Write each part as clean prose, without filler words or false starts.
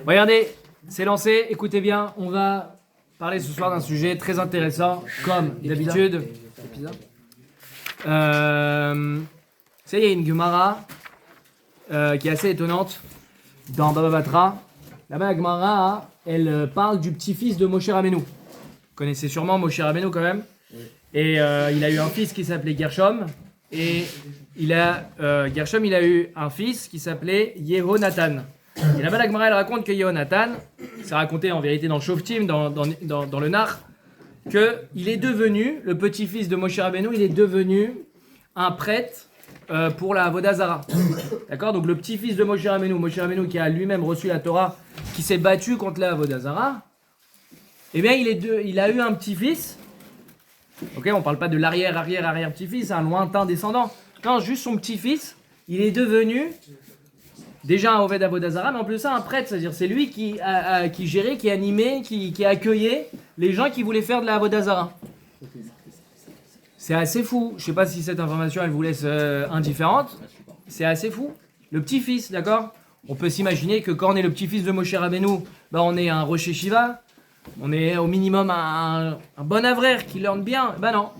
Regardez, c'est lancé, écoutez bien, on va parler ce soir d'un sujet très intéressant, comme d'habitude. Il y a une Gemara qui est assez étonnante dans Baba Batra. Là-bas, la Gemara, elle parle du petit-fils de Moshe Rabbeinu. Vous connaissez sûrement Moshe Rabbeinu quand même. Et il a eu un fils qui s'appelait Gershom. Et Gershom, il a eu un fils qui s'appelait Yehonatan. Et là-bas, la Gemara, elle raconte que Yehonatan, c'est raconté en vérité dans Shoftim, dans le Nar, qu'il est devenu, le petit-fils de Moshe Rabbeinu, il est devenu un prêtre pour la Avodah Zara. D'accord? Donc le petit-fils de Moshe Rabbeinu qui a lui-même reçu la Torah, qui s'est battu contre la Avodah Zara, eh bien il a eu un petit-fils. Ok, on parle pas de l'arrière-petit-fils, un lointain descendant. Non, juste son petit-fils, il est devenu déjà un Oved Avodah Zara, mais en plus ça un prêtre, c'est-à-dire c'est lui qui gérait, qui animait, qui accueillait les gens qui voulaient faire de la Avodah Zara. C'est assez fou. Je sais pas si cette information elle vous laisse indifférente. C'est assez fou. Le petit-fils, d'accord? On peut s'imaginer que quand on est le petit-fils de Moshe Rabbeinu, on est un Rosh Yeshiva, on est au minimum un bon avraire qui learn bien. Non.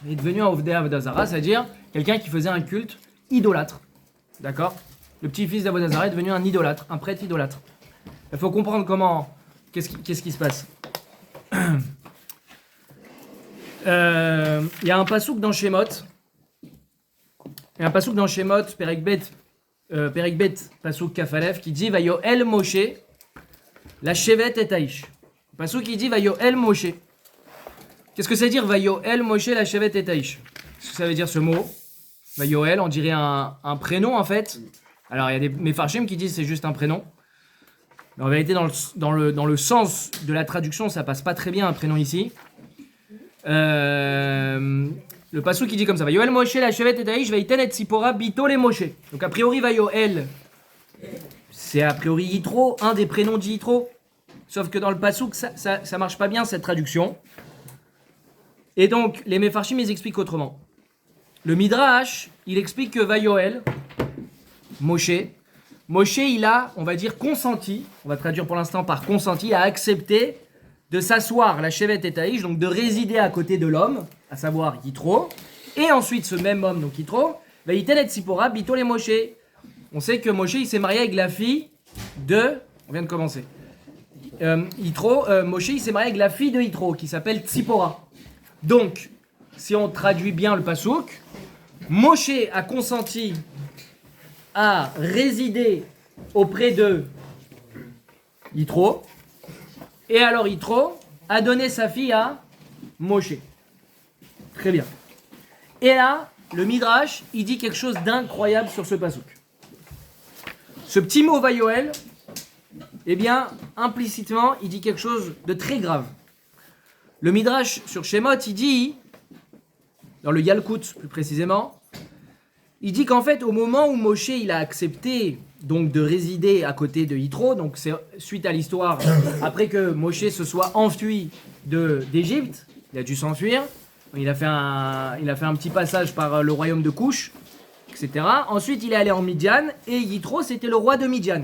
Il est devenu un Ovdei Avodah Zara, c'est-à-dire quelqu'un qui faisait un culte idolâtre. D'accord? Le petit-fils d'Avodah Zara est devenu un idolâtre, un prêtre idolâtre. Il faut comprendre comment. Qu'est-ce qui se passe? Il y a un pasouk dans Shemot. Il y a un pasouk dans Shemot, Perek Bet, pasouk Kafalef, qui dit Vayoel Moshe, la Shevet et Taïch. Le pasouk qui dit Vayoel Moshe. Qu'est-ce que ça veut dire Vayoel Moshe, la Shevet et Taïch? Qu'est-ce que ça veut dire ce mot? Vayoel, on dirait un prénom en fait. Alors il y a des Mefarshim qui disent c'est juste un prénom. Mais en vérité, dans le sens de la traduction, ça passe pas très bien un prénom ici. Le passou qui dit comme ça Vayoel Moshe la Shevet et Taïch Vaïten et Tzipora Bito les Moshe. Donc a priori Vayoel c'est a priori Yitro, un des prénoms de Yitro. Sauf que dans le passouk ça marche pas bien cette traduction. Et donc les Mefarshim ils expliquent autrement. Le Midrash il explique que Vayoel Moshe il a, on va dire, consenti, on va traduire pour l'instant par consenti, a accepté de s'asseoir la Shevet et Taïch, donc de résider à côté de l'homme, à savoir Yitro, et ensuite ce même homme, donc Yitro, va y et Tzipora, Bito les Moshe. On sait que Moshe il s'est marié avec la fille de, on vient de commencer, Moshe il s'est marié avec la fille de Yitro, qui s'appelle Tzipora. Donc, si on traduit bien le pasouk, Moshe a consenti à résider auprès de Yitro, et alors Yitro a donné sa fille à Moshe. Très bien. Et là, le Midrash, il dit quelque chose d'incroyable sur ce pasouk. Ce petit mot Vayoel, eh bien, implicitement, il dit quelque chose de très grave. Le Midrash sur Shemot, il dit, dans le Yalkut plus précisément, il dit qu'en fait, au moment où Moshe il a accepté donc de résider à côté de Yitro, donc c'est suite à l'histoire, après que Moshe se soit enfui d'Égypte, il a dû s'enfuir, il a fait un petit passage par le royaume de Couche, etc. Ensuite, il est allé en Midian, et Yitro, c'était le roi de Midian.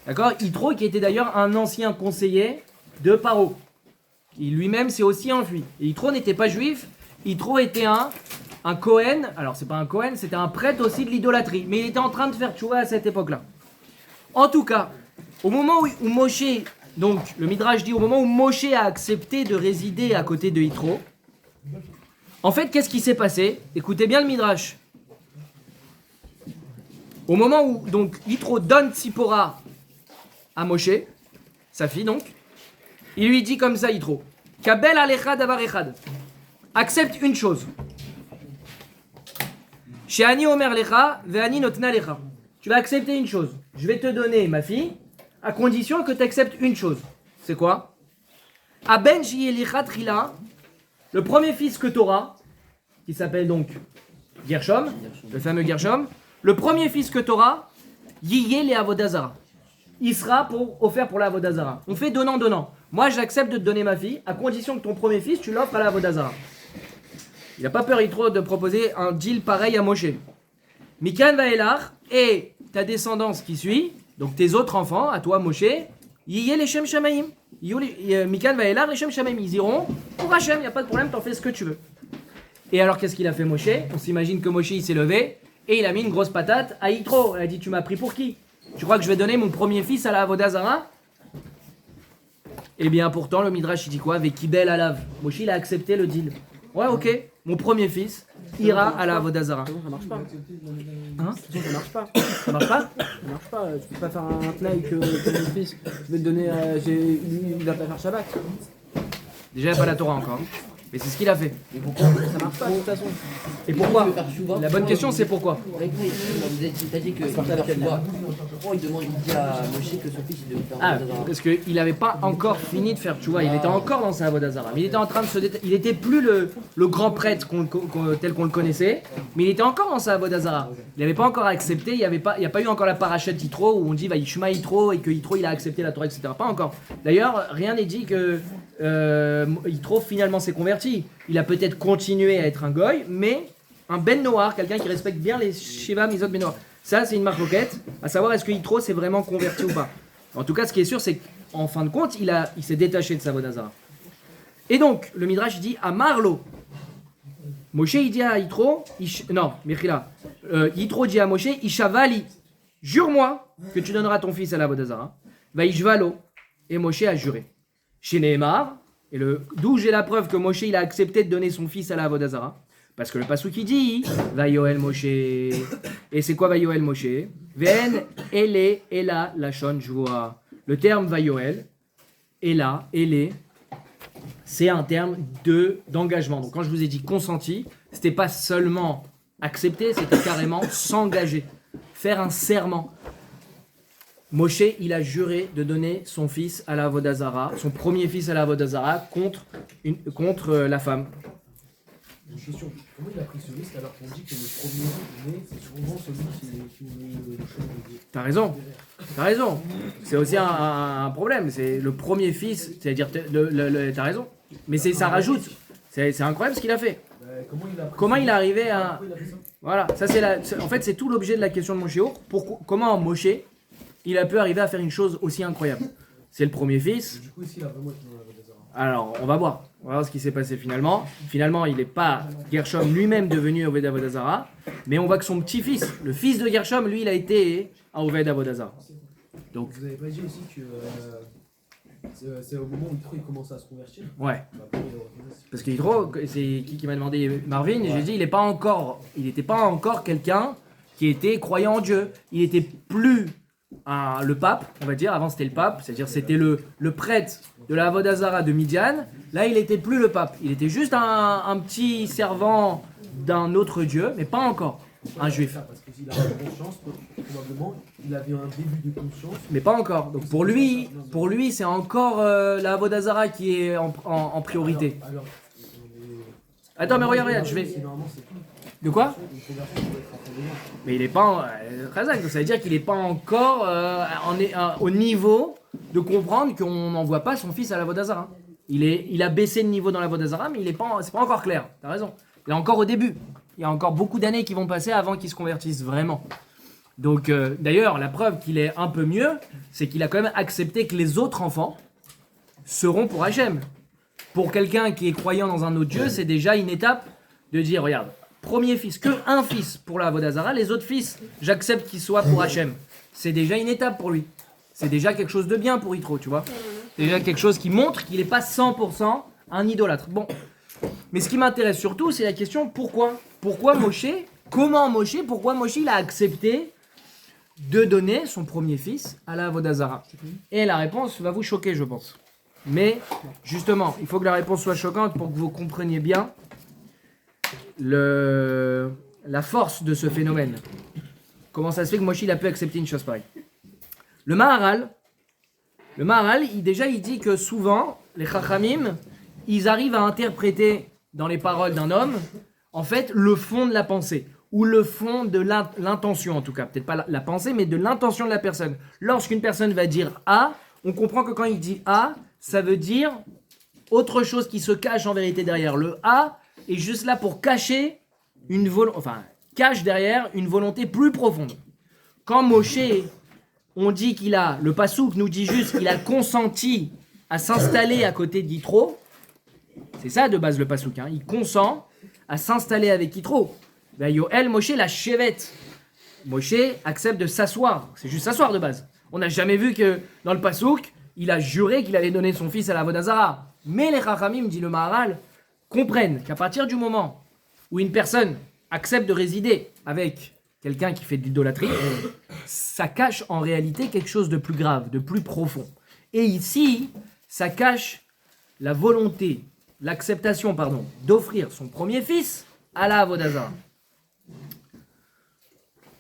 D'accord? Yitro, qui était d'ailleurs un ancien conseiller de Paro. Il lui-même s'est aussi enfui. Et Yitro n'était pas juif, Yitro était un Kohen, alors c'est pas un Kohen, c'était un prêtre aussi de l'idolâtrie, mais il était en train de faire tchouva à cette époque-là. En tout cas, au moment où Moshe, donc le Midrash dit au moment où Moshe a accepté de résider à côté de Yitro, en fait qu'est-ce qui s'est passé? Écoutez bien le Midrash. Au moment où donc Yitro donne Tzipora à Moshe, sa fille donc, il lui dit comme ça Yitro, Kabel alecha davar echad, accepte une chose. She'ani omer lecha ve'ani notna lecha. Tu vas accepter une chose. Je vais te donner ma fille à condition que tu acceptes une chose. C'est quoi? Aben shi'elicha trila, le premier fils que tu auras, qui s'appelle donc Gershom, le fameux Gershom, le premier fils que tu auras, yiyeh le avodah zara. Il sera offert pour la avodah zara. On fait donnant. Moi j'accepte de te donner ma fille à condition que ton premier fils tu l'offres à la avodah zara. Il n'a pas peur Yitro de proposer un deal pareil à Moshe. Mikan va elach, et ta descendance qui suit, Donc tes autres enfants, à toi Moshe, Yiyé les Shem Shamaim. Mikan va Elar les Shem Shamaim. Ils iront pour Hachem, il n'y a pas de problème, t'en fais ce que tu veux. Et alors qu'est-ce qu'il a fait Moshe? On s'imagine que Moshe il s'est levé et il a mis une grosse patate à Yitro. Il a dit tu m'as pris pour qui? Tu crois que je vais donner mon premier fils à la Avodah Zara? Eh bien pourtant le Midrash il dit quoi? Avec Kibel Alav. Moshe il a accepté le deal. Ouais ok, mon premier fils ira à la Avodah Zara. Ça marche pas. Hein? Ça marche pas. Ça marche pas? Ça marche pas. Tu peux pas faire un tnaï que mon fils. Je vais te donner. Il va pas faire Shabbat. Déjà il n'y a pas la Torah encore. Mais c'est ce qu'il a fait. Mais pourquoi ça marche pas de toute façon? Et pourquoi? La bonne question c'est pourquoi? T'as dit que pourquoi il dit à Moshe que son fils il devait faire Ah, Avodah Zara. parce qu'il n'avait pas encore fini de faire tchouva, il était encore dans sa Avodah Zara. Mais il était en train de il était plus le grand prêtre tel qu'on le connaissait, mais il était encore dans sa Avodah Zara. Il n'avait pas encore accepté, il n'y a pas eu encore la parachute Yitro où on dit va Yishma Yitro et que Yitro il a accepté la Torah, etc. Pas encore. D'ailleurs, rien n'est dit que Yitro finalement s'est converti. Il a peut-être continué à être un goy, mais un Ben Noar, quelqu'un qui respecte bien les Shiva Mizot Ben Noar. Ça, c'est une marloquette, à savoir est-ce que Yitro s'est vraiment converti ou pas. En tout cas, ce qui est sûr, c'est qu'en fin de compte, il s'est détaché de sa Avodah Zara. Et donc, le Midrash dit à Marlo. Moshe, il dit à Yitro, non, Mechila. Yitro dit à Moshe, Ishavali, jure-moi que tu donneras ton fils à la Avodah Zara. Vaishvalo. Et Moshe a juré. Chez Nehemar, et d'où j'ai la preuve que Moshe il a accepté de donner son fils à la Avodah Zara. Parce que le pasuk qui dit Vayoel Moshe. Et c'est quoi Vayoel Moshe? Ven ele ela lachon jvoa. Le terme Vayoel, ela, ele, c'est un terme d'engagement. Donc quand je vous ai dit consenti, c'était pas seulement accepter, c'était carrément s'engager, faire un serment. Moshe, il a juré de donner son fils à la Avodah Zara, son premier fils à la Avodah Zara contre la femme. Une question, comment il a pris ce risque alors qu'on dit que le premier né, c'est souvent celui qui ouvre le chemin? T'as raison. C'est aussi un problème, c'est le premier fils, c'est-à-dire, t'as raison. Mais ça rajoute, c'est incroyable ce qu'il a fait. Comment il est arrivé à... Voilà, ça en fait c'est tout l'objet de la question de Moshe. Comment Moshe, il a pu arriver à faire une chose aussi incroyable? C'est le premier fils. Du coup, ici, il a vraiment été dans la Avodah Zara. Alors, on va voir ce qui s'est passé finalement. Finalement, il n'est pas Gershom lui-même devenu Oved Avodah Zara, mais on voit que son petit-fils, le fils de Gershom, lui, il a été un Oved Avodah Zara. Donc, vous avez pas dit aussi que c'est au moment où il commence à se convertir? ouais. Après, Parce que Yitro, c'est qui m'a demandé Marvin, et j'ai dit, il n'était pas encore quelqu'un qui était croyant en Dieu. Il était plus le pape, on va dire. Avant, c'était le pape, c'est-à-dire c'était le prêtre de la Avodah Zara de Midian. Là, il n'était plus le pape. Il était juste un petit servant d'un autre Dieu, mais pas encore un juif. parce qu'il avait conscience, probablement, il avait un début de conscience. Mais pas encore. Donc pour lui c'est encore la Avodah Zara qui est en priorité. Alors, Attends, mais regarde, je vais... normalement, c'est tout. De quoi? Une conversion doit être après 2 ans. Mais il n'est pas... Razak, ça veut dire qu'il n'est pas encore au niveau de comprendre qu'on n'envoie pas son fils à la Avodah Zara. Il a baissé de niveau dans la Avodah Zara, mais c'est pas encore clair. T'as raison. Il est encore au début. Il y a encore beaucoup d'années qui vont passer avant qu'il se convertisse vraiment. Donc, d'ailleurs, la preuve qu'il est un peu mieux, c'est qu'il a quand même accepté que les autres enfants seront pour Hachem. Pour quelqu'un qui est croyant dans un autre Dieu, c'est déjà une étape de dire, regarde, premier fils, que un fils pour la Avodah Zara, les autres fils, j'accepte qu'ils soient pour Hachem. C'est déjà une étape pour lui. C'est déjà quelque chose de bien pour Yitro, tu vois. C'est déjà quelque chose qui montre qu'il n'est pas 100% un idolâtre. Bon. Mais ce qui m'intéresse surtout, c'est la question pourquoi? Pourquoi Moshe? Pourquoi Moshe il a accepté de donner son premier fils à la Avodah Zara? Et la réponse va vous choquer, je pense. Mais justement, il faut que la réponse soit choquante pour que vous compreniez bien la force de ce phénomène. Comment ça se fait que Moshe il a pu accepter une chose pareille? Le Maharal, il dit que souvent, les Chachamim, ils arrivent à interpréter dans les paroles d'un homme, en fait, le fond de la pensée, ou le fond de l'intention en tout cas. Peut-être pas la pensée, mais de l'intention de la personne. Lorsqu'une personne va dire A, on comprend que quand il dit A, ça veut dire autre chose qui se cache en vérité derrière. Le A est juste là pour cacher cache derrière une volonté plus profonde. Quand Moshe, on dit le Passouk nous dit juste qu'il a consenti à s'installer à côté de Yitro. C'est ça de base le Passouk, hein. Il consent à s'installer avec Yitro. Yoel Moshe la chevette. Moshe accepte de s'asseoir. C'est juste s'asseoir de base. On n'a jamais vu que dans le Passouk, il a juré qu'il allait donner son fils à la Vodazara. Mais les Chachamim, dit le Maharal, comprennent qu'à partir du moment où une personne accepte de résider avec quelqu'un qui fait de l'idolâtrie, ça cache en réalité quelque chose de plus grave, de plus profond. Et ici, ça cache la volonté, l'acceptation, d'offrir son premier fils à la Vodazara.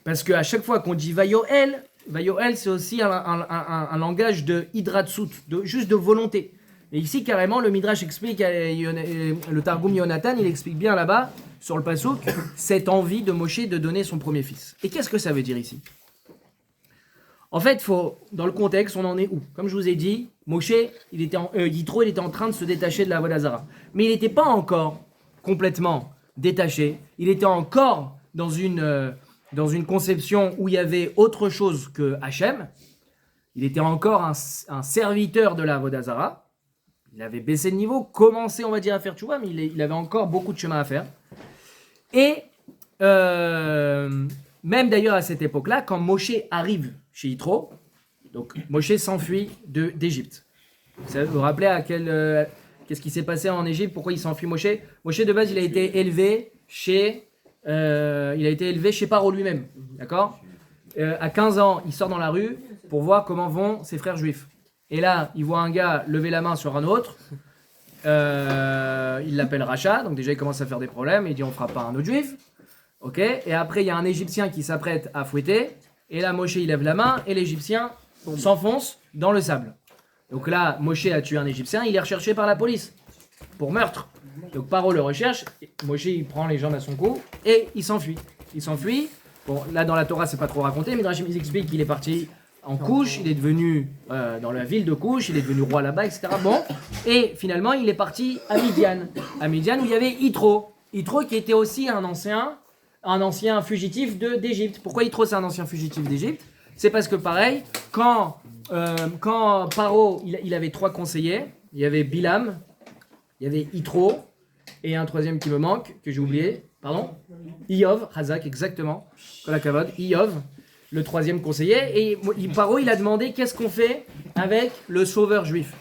Parce qu'à chaque fois qu'on dit Vayoel, c'est aussi un langage de hidratsut, juste de volonté. Et ici, carrément, le Midrash explique, le Targum Yonatan, il explique bien là-bas, sur le Passouk, cette envie de Moshe de donner son premier fils. Et qu'est-ce que ça veut dire ici? En fait, dans le contexte, on en est où? Comme je vous ai dit, Moshe, Yitro, il était en train de se détacher de la Vodazara. Mais il n'était pas encore complètement détaché. Il était encore dans une conception où il y avait autre chose que Hachem. Il était encore un serviteur de la Vodazara. Il avait baissé de niveau, commencé, on va dire, à faire tchouva, mais il avait encore beaucoup de chemin à faire. Et même d'ailleurs à cette époque-là, quand Moshe arrive chez Yitro, donc Moshe s'enfuit d'Égypte. Vous vous rappelez qu'est-ce qui s'est passé en Égypte? Pourquoi il s'enfuit Moshe? Moshe de base, il a été élevé chez Paro lui-même, d'accord? À 15 ans, il sort dans la rue pour voir comment vont ses frères juifs. Et là, il voit un gars lever la main sur un autre. Il l'appelle Racha, donc déjà il commence à faire des problèmes. Il dit on fera pas un autre juif. Ok. Et après, il y a un Égyptien qui s'apprête à fouetter. Et là, Moshe il lève la main et l'Égyptien s'enfonce dans le sable. Donc là, Moshe a tué un Égyptien. Il est recherché par la police pour meurtre. Donc Paro le recherche. Moshe il prend les jambes à son cou et il s'enfuit. Bon, là dans la Torah c'est pas trop raconté, mais Midrashim explique qu'il est parti en Couche, il est devenu dans la ville de Couche, il est devenu roi là-bas, etc. Bon, et finalement il est parti à Midian où il y avait Yitro qui était aussi un ancien fugitif d'Égypte. Pourquoi Yitro c'est un ancien fugitif d'Égypte? C'est parce que pareil, quand Paro il avait 3 conseillers, il y avait Bilam, il y avait Yitro et un troisième qui me manque que j'ai oublié, pardon, Iyov, Hazak exactement, Kolakavod, Iyov. Le troisième conseiller, et Paro il a demandé qu'est-ce qu'on fait avec le sauveur juif.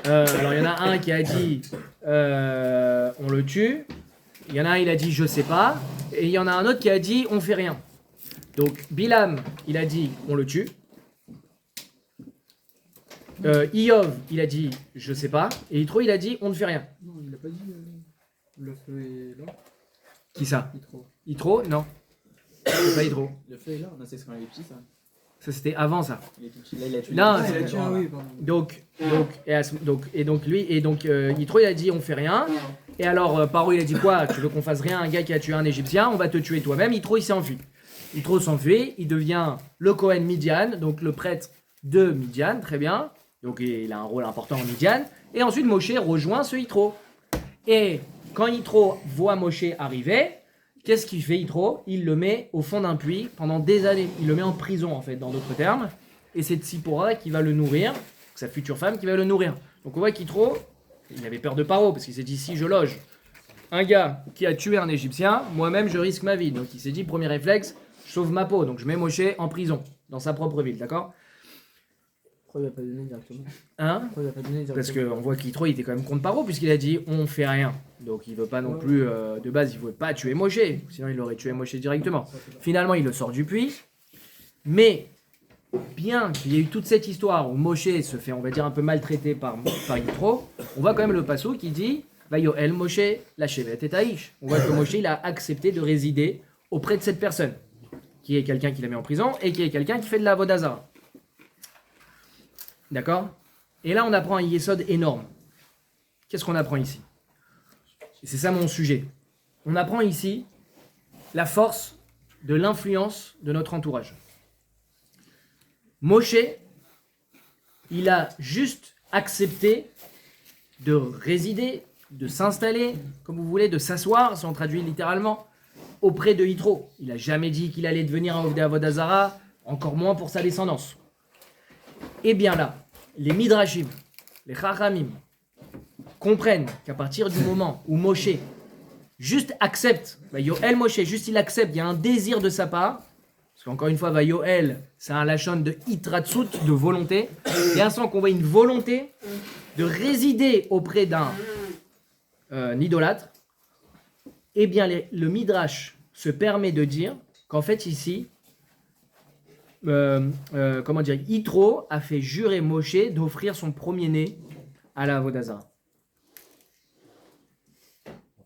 Alors il y en a un qui a dit on le tue, il y en a un il a dit je sais pas, et il y en a un autre qui a dit on fait rien. Donc Bilam il a dit on le tue, Iyov il a dit je sais pas, et Yitro il a dit on ne fait rien. Non, il n'a pas dit le feu est là. Qui ça? Yitro. Yitro? Non. C'est pas Yitro. Le feu est là, non, c'est quand il est petit ça. Ça c'était avant ça. Il est tout petit. Là il a tué. Non, il a tué un, oui, pardon. Donc Yitro il a dit on fait rien. Et alors Paro il a dit quoi? Tu veux qu'on fasse rien? Un gars qui a tué un Égyptien, on va te tuer toi-même. Yitro il s'est enfui. Yitro s'enfuit, il devient le Kohen Midian, donc le prêtre de Midian, très bien. Donc il a un rôle important en Midian. Et ensuite Moshe rejoint ce Yitro. Et quand Yitro voit Moshe arriver, qu'est-ce qu'il fait Yitro? Il le met au fond d'un puits pendant des années. Il le met en prison en fait, dans d'autres termes. Et c'est Tzipora qui va le nourrir, sa future femme qui va le nourrir. Donc on voit qu'Yitro, il avait peur de Paro parce qu'il s'est dit si je loge un gars qui a tué un Égyptien, moi-même je risque ma vie. Donc il s'est dit premier réflexe, je sauve ma peau. Donc je mets Moshe en prison, dans sa propre ville, d'accord? Pourquoi il n'a pas donné directement? Hein? Pourquoi il n'a pas donné Parce directement? qu'on voit qu'Yitro il était quand même contre Paro puisqu'il a dit on fait rien. Donc il veut pas non plus, de base il veut pas tuer Moshe, sinon il aurait tué Moshe directement. Finalement il le sort du puits, mais bien qu'il y ait eu toute cette histoire où Moshe se fait on va dire un peu maltraité par Yitro, on voit quand même le passage qui dit Vayoel Moshe la shevet et Taïch. On voit que Moshe il a accepté de résider auprès de cette personne, qui est quelqu'un qui l'a mis en prison et qui est quelqu'un qui fait de la Vodazara. D'accord? Et là, on apprend un yesod énorme. Qu'est-ce qu'on apprend ici? Et c'est ça mon sujet. On apprend ici la force de l'influence de notre entourage. Moshe, il a juste accepté de résider, de s'installer, comme vous voulez, de s'asseoir, si on traduit littéralement, auprès de Yitro. Il n'a jamais dit qu'il allait devenir un Ovdei Avodazara, encore moins pour sa descendance. Eh bien là, les Midrashim, les Chachamim, comprennent qu'à partir du moment où Moshe juste accepte, Yoel Moshe, juste il accepte, il y a un désir de sa part, parce qu'encore une fois, Yoel, c'est un lachon de hitratsut, de volonté, et à instant qu'on voit une volonté de résider auprès d'un idolâtre, eh bien le Midrash se permet de dire qu'en fait ici, Yitro a fait jurer Moshe d'offrir son premier-né à la Avodazara.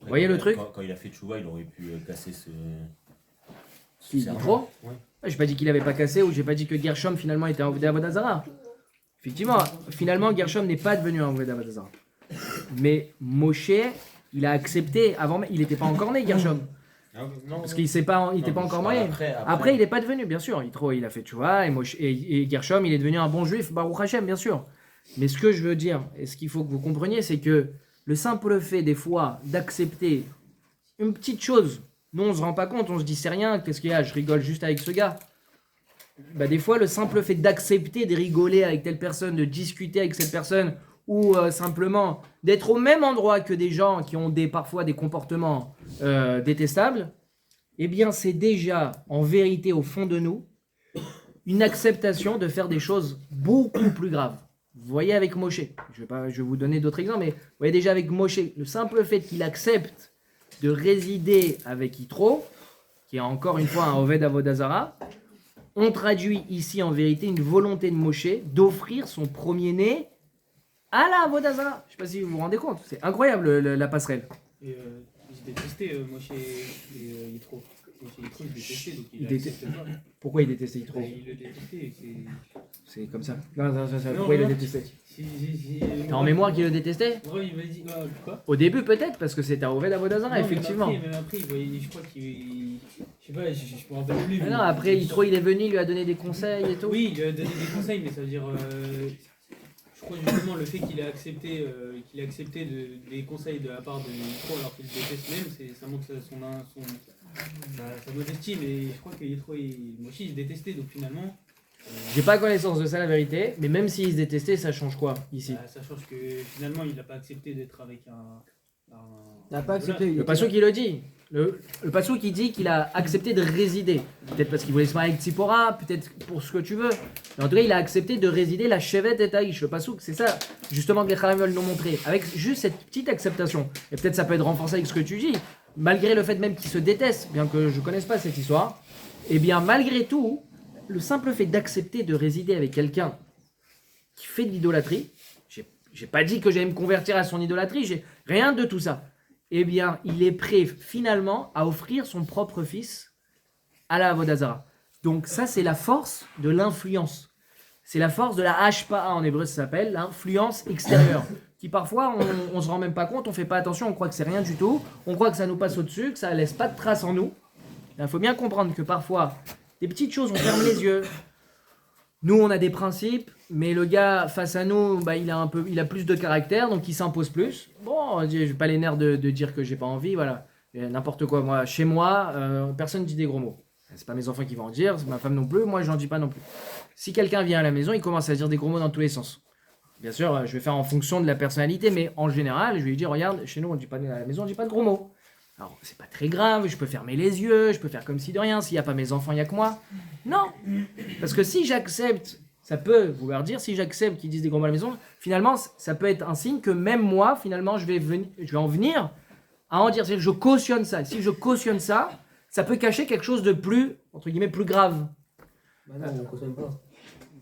Vous voyez le truc? Quand il a fait Tchouva, il aurait pu casser ce Qui, serment. Yitro? Ouais. J'ai pas dit qu'il avait pas cassé ou j'ai pas dit que Gershom finalement était un Oved Avodazara. Effectivement, finalement Gershom n'est pas devenu un Oved Avodazara. Mais Moshe, il a accepté, avant, il n'était pas encore né Gershom. Parce qu'il n'était pas encore moyen. Après, il n'est pas devenu, bien sûr. Yitro, il a fait Tchouva et Gershom, il est devenu un bon juif, Baruch Hashem, bien sûr. Mais ce que je veux dire, et ce qu'il faut que vous compreniez, c'est que le simple fait, des fois, d'accepter une petite chose, nous, on ne se rend pas compte, on se dit, c'est rien, qu'est-ce qu'il y a, je rigole juste avec ce gars. Bah, des fois, le simple fait d'accepter de rigoler avec telle personne, de discuter avec cette personne, ou simplement d'être au même endroit que des gens qui ont parfois des comportements détestables, eh bien, c'est déjà, en vérité, au fond de nous, une acceptation de faire des choses beaucoup plus graves. Vous voyez avec Moshe, je vais vous donner d'autres exemples, mais vous voyez déjà avec Moshe, le simple fait qu'il accepte de résider avec Yitro, qui est encore une fois un Oved Avodazara, on traduit ici en vérité une volonté de Moshe d'offrir son premier-né à la Avodazara. Je ne sais pas si vous vous rendez compte, c'est incroyable la passerelle. Et ils détestaient Moshe et Yitro. Yitro, il détestait, donc il Il accepte pas. Pourquoi il détestait Yitro? Il le détestait. C'est comme ça. Non, pourquoi il le détestait? T'as en mémoire qu'il le détestait? Ouais, il m'a dit. Quoi? Au début peut-être, parce que c'était un Oved Avodazara, Non, effectivement. Même après, il voyait, je crois qu'il. Je sais pas, je me rappelle plus. Ah non, après Yitro il est venu, il lui a donné des conseils et tout. Oui, il lui a donné des conseils, mais ça veut dire. Je crois justement le fait qu'il ait accepté, des conseils de la part de Yitro alors qu'il le déteste même, ça montre sa modestie, mais je crois que Yitro, moi aussi, il se détestait, donc finalement. J'ai pas connaissance de ça la vérité, mais même s'ils se détestaient, ça change quoi ici? Ça change que finalement, il n'a pas accepté d'être avec un. Il n'a pas accepté. Le Passouk qui le dit. Le Passouk qui dit qu'il a accepté de résider. Peut-être parce qu'il voulait se marier avec Tzipora, peut-être pour ce que tu veux. Mais en tout cas, il a accepté de résider la Shevet et Taïch. Le Passouk, c'est ça justement que les Chachamim veulent nous montrer. Avec juste cette petite acceptation. Et peut-être ça peut être renforcé avec ce que tu dis. Malgré le fait même qu'ils se détestent, bien que je ne connaisse pas cette histoire. Et bien malgré tout, le simple fait d'accepter de résider avec quelqu'un qui fait de l'idolâtrie, j'ai pas dit que j'allais me convertir à son idolâtrie, j'ai rien de tout ça. Eh bien, il est prêt finalement à offrir son propre fils à la Avodazara. Donc ça, c'est la force de l'influence. C'est la force de la hashpa'a, en hébreu ça s'appelle, l'influence extérieure. Qui parfois, on se rend même pas compte, on fait pas attention, on croit que c'est rien du tout, on croit que ça nous passe au-dessus, que ça laisse pas de traces en nous. Il faut bien comprendre que parfois, des petites choses, on ferme les yeux. Nous, on a des principes, mais le gars face à nous, il a plus de caractère, donc il s'impose plus. Bon, j'ai pas les nerfs de dire que j'ai pas envie, voilà. N'importe quoi, moi, chez moi, personne dit des gros mots. C'est pas mes enfants qui vont en dire, c'est ma femme non plus, moi j'en dis pas non plus. Si quelqu'un vient à la maison, il commence à dire des gros mots dans tous les sens. Bien sûr, je vais faire en fonction de la personnalité, mais en général, je vais lui dire, regarde, chez nous, on dit pas à la maison, on dit pas de gros mots. Alors, c'est pas très grave, je peux fermer les yeux, je peux faire comme si de rien, s'il n'y a pas mes enfants, il n'y a que moi. Non, parce que si j'accepte, ça peut vouloir dire, si j'accepte qu'ils disent des gros mots à la maison, finalement, ça peut être un signe que même moi, finalement, je vais en venir à en dire. C'est-à-dire que je cautionne ça. Si je cautionne ça, ça peut cacher quelque chose de plus, entre guillemets, plus grave. Bah non, on ne cautionne pas.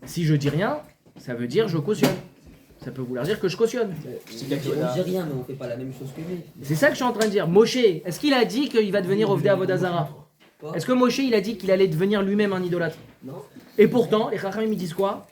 Si je dis rien, ça veut dire je cautionne. Ça peut vouloir dire que je cautionne. On dit rien, mais on fait pas la même chose que lui. C'est ça que je suis en train de dire. Moshe, est-ce qu'il a dit qu'il va devenir Ovdei Avodazara? Est-ce que Moshe, il a dit qu'il allait devenir lui-même un idolâtre? Non. Et pourtant, les Chachamim ils disent quoi?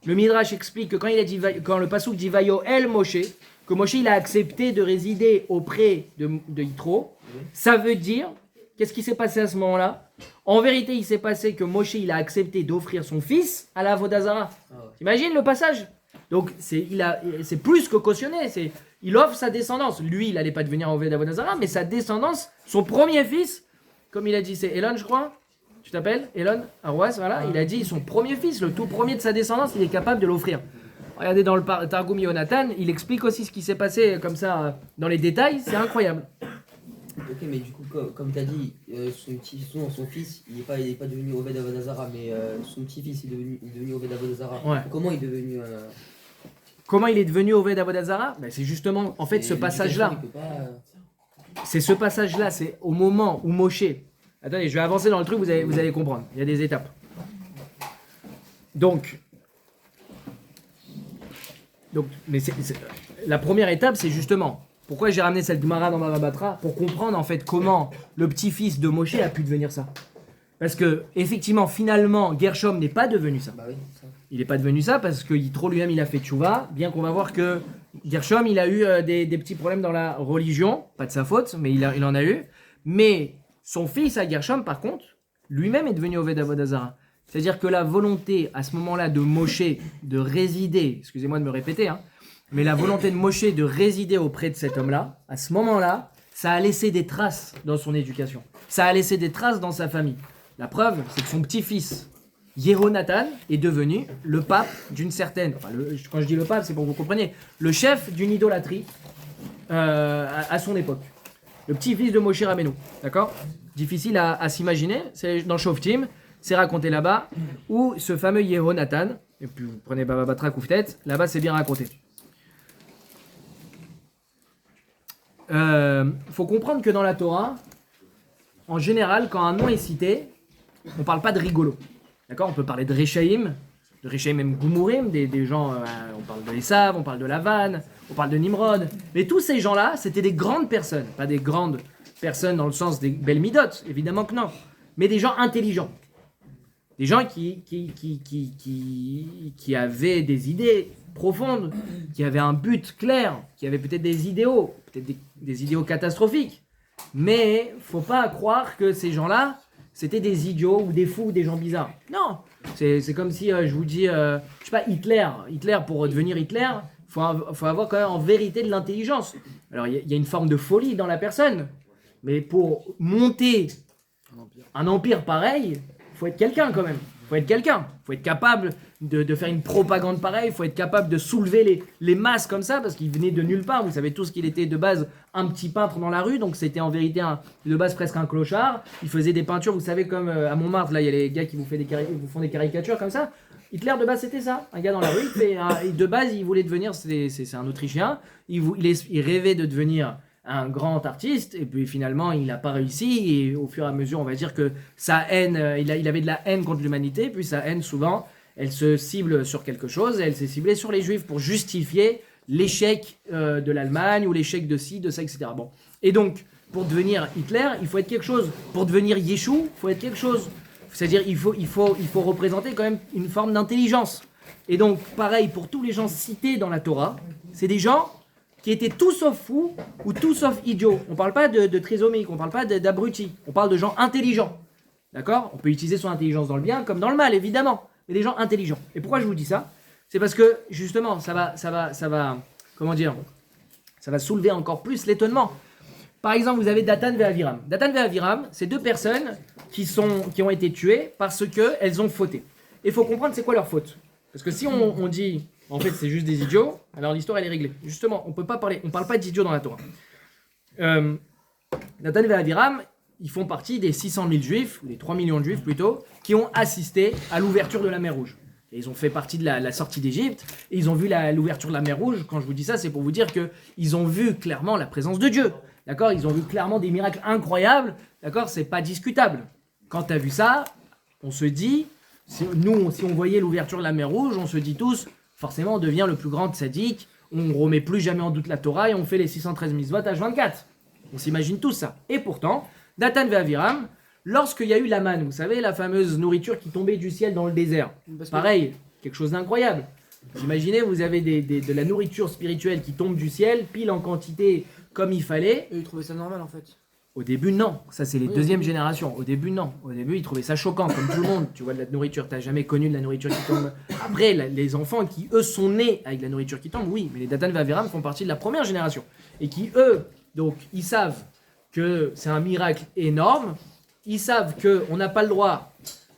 Le Midrash explique que quand le Passouk dit Vayo El Moshe, que Moshe il a accepté de résider auprès de Yitro, ça veut dire, qu'est-ce qui s'est passé à ce moment-là? En vérité, il s'est passé que Moshe il a accepté d'offrir son fils à la Avodazara. T'imagines le passage? Donc c'est plus que cautionné, il offre sa descendance. Lui, il n'allait pas devenir Oved Avodazara, mais sa descendance, son premier fils, comme il a dit, c'est Elon, je crois. tu t'appelles Elon Arwas, voilà, il a dit son premier fils, le tout premier de sa descendance, il est capable de l'offrir. Regardez dans le Targum Yonatan, il explique aussi ce qui s'est passé comme ça dans les détails, c'est incroyable. Ok, mais du coup, comme tu as dit, son fils, il n'est pas devenu Oved Avodazara, mais son petit-fils est devenu Oved Avodazara. Ouais. Comment il est devenu. Comment il est devenu Oved Avodazara? Ben, c'est justement, en fait, ce passage-là. C'est ce passage-là, c'est au moment où Moshe. Attendez, je vais avancer dans le truc, vous allez comprendre. Il y a des étapes. Donc mais la première étape, c'est justement. Pourquoi j'ai ramené cette Gemara dans Baba Batra? Pour comprendre en fait comment le petit-fils de Moshe a pu devenir ça. Parce que, effectivement, finalement, Gershom n'est pas devenu ça. Bah oui, ça. Il n'est pas devenu ça parce que Yitro lui-même il a fait tchouva, bien qu'on va voir que Gershom il a eu des petits problèmes dans la religion, pas de sa faute, mais il en a eu. Mais son fils à Gershom par contre, lui-même est devenu Oved Avodazara. C'est-à-dire que la volonté à ce moment-là de Moshe de résider, excusez-moi de me répéter, mais la volonté de Moshe de résider auprès de cet homme-là, à ce moment-là, ça a laissé des traces dans son éducation. Ça a laissé des traces dans sa famille. La preuve, c'est que son petit-fils, Yehonatan, est devenu le pape d'une certaine... Enfin, quand je dis le pape, c'est pour que vous compreniez. Le chef d'une idolâtrie à son époque. Le petit-fils de Moshe Rabbeinu. D'accord? Difficile à s'imaginer. C'est dans Shoftim, c'est raconté là-bas, où ce fameux Yehonatan, et puis vous prenez Baba Batra Kouftet, là-bas c'est bien raconté. Faut comprendre que dans la Torah, en général, quand un nom est cité, on parle pas de rigolo. D'accord? On peut parler de Rechaïm même Goumourim, des gens, on parle de Esav, on parle de Lavan, on parle de Nimrod. Mais tous ces gens-là, c'était des grandes personnes. Pas des grandes personnes dans le sens des belles midotes, évidemment que non. Mais des gens intelligents. Des gens qui avaient des idées profondes, qui avaient un but clair, qui avaient peut-être des idéaux, peut-être des idéaux catastrophiques. Mais faut pas croire que ces gens-là, c'était des idiots ou des fous ou des gens bizarres. Non, c'est comme si je vous dis, je sais pas, Hitler, pour devenir Hitler, faut avoir quand même en vérité de l'intelligence. Alors il y a une forme de folie dans la personne, mais pour monter un empire pareil, faut être quelqu'un quand même. Faut être capable de faire une propagande pareille, faut être capable de soulever les masses comme ça, parce qu'il venait de nulle part. Vous savez tous qu'il était de base un petit peintre dans la rue, donc c'était en vérité de base presque un clochard. Il faisait des peintures, vous savez, comme à Montmartre, là il y a les gars qui vous font des caricatures comme ça. Hitler de base c'était ça, un gars dans la rue, de base il voulait devenir, c'est un Autrichien, il rêvait de devenir un grand artiste, et puis finalement il n'a pas réussi, et au fur et à mesure on va dire que sa haine, il avait de la haine contre l'humanité, puis sa haine souvent elle se cible sur quelque chose, et elle s'est ciblée sur les juifs pour justifier l'échec de l'Allemagne, ou l'échec de ci, de ça, etc. Bon. Et donc pour devenir Hitler, il faut être quelque chose, pour devenir Yeshua, il faut être quelque chose, c'est-à-dire il faut représenter quand même une forme d'intelligence. Et donc pareil pour tous les gens cités dans la Torah, c'est des gens qui étaient tout sauf fous ou tout sauf idiots. On ne parle pas de trisomiques, on ne parle pas d'abrutis, on parle de gens intelligents. D'accord? On peut utiliser son intelligence dans le bien comme dans le mal, évidemment, mais des gens intelligents. Et pourquoi je vous dis ça? C'est parce que, justement, ça va, comment dire, ça va soulever encore plus l'étonnement. Par exemple, vous avez Datan et Aviram. Datan et Aviram, c'est deux personnes qui ont été tuées parce qu'elles ont fauté. Et il faut comprendre c'est quoi leur faute. Parce que si on dit... En fait, c'est juste des idiots. Alors l'histoire, elle est réglée. Justement, on parle pas d'idiots dans la Torah. Nathan et Aviram, ils font partie des 600 000 juifs, ou des 3 millions de juifs plutôt, qui ont assisté à l'ouverture de la mer Rouge. Et ils ont fait partie de la sortie d'Égypte, et ils ont vu l'ouverture de la mer Rouge. Quand je vous dis ça, c'est pour vous dire qu'ils ont vu clairement la présence de Dieu. D'accord? Ils ont vu clairement des miracles incroyables. D'accord? C'est pas discutable. Quand tu as vu ça, on se dit, si on voyait l'ouverture de la mer Rouge, on se dit tous, forcément, on devient le plus grand tzaddik, on ne remet plus jamais en doute la Torah et on fait les 613 mitzvot H24. On s'imagine tout ça. Et pourtant, Datan et Aviram, lorsqu'il y a eu la manne, vous savez, la fameuse nourriture qui tombait du ciel dans le désert, pareil, quelque chose d'incroyable. Vous imaginez, vous avez de la nourriture spirituelle qui tombe du ciel, pile en quantité comme il fallait. Et ils trouvaient ça normal en fait. Au début, non. Ça, c'est les deuxièmes générations. Au début, non. Au début, ils trouvaient ça choquant, comme tout le monde. Tu vois, de la nourriture. T'as jamais connu de la nourriture qui tombe. Après, les enfants qui, eux, sont nés avec de la nourriture qui tombe, oui. Mais les Datan et Aviram font partie de la première génération. Et qui, eux, donc, ils savent que c'est un miracle énorme. ils savent qu'on n'a pas le droit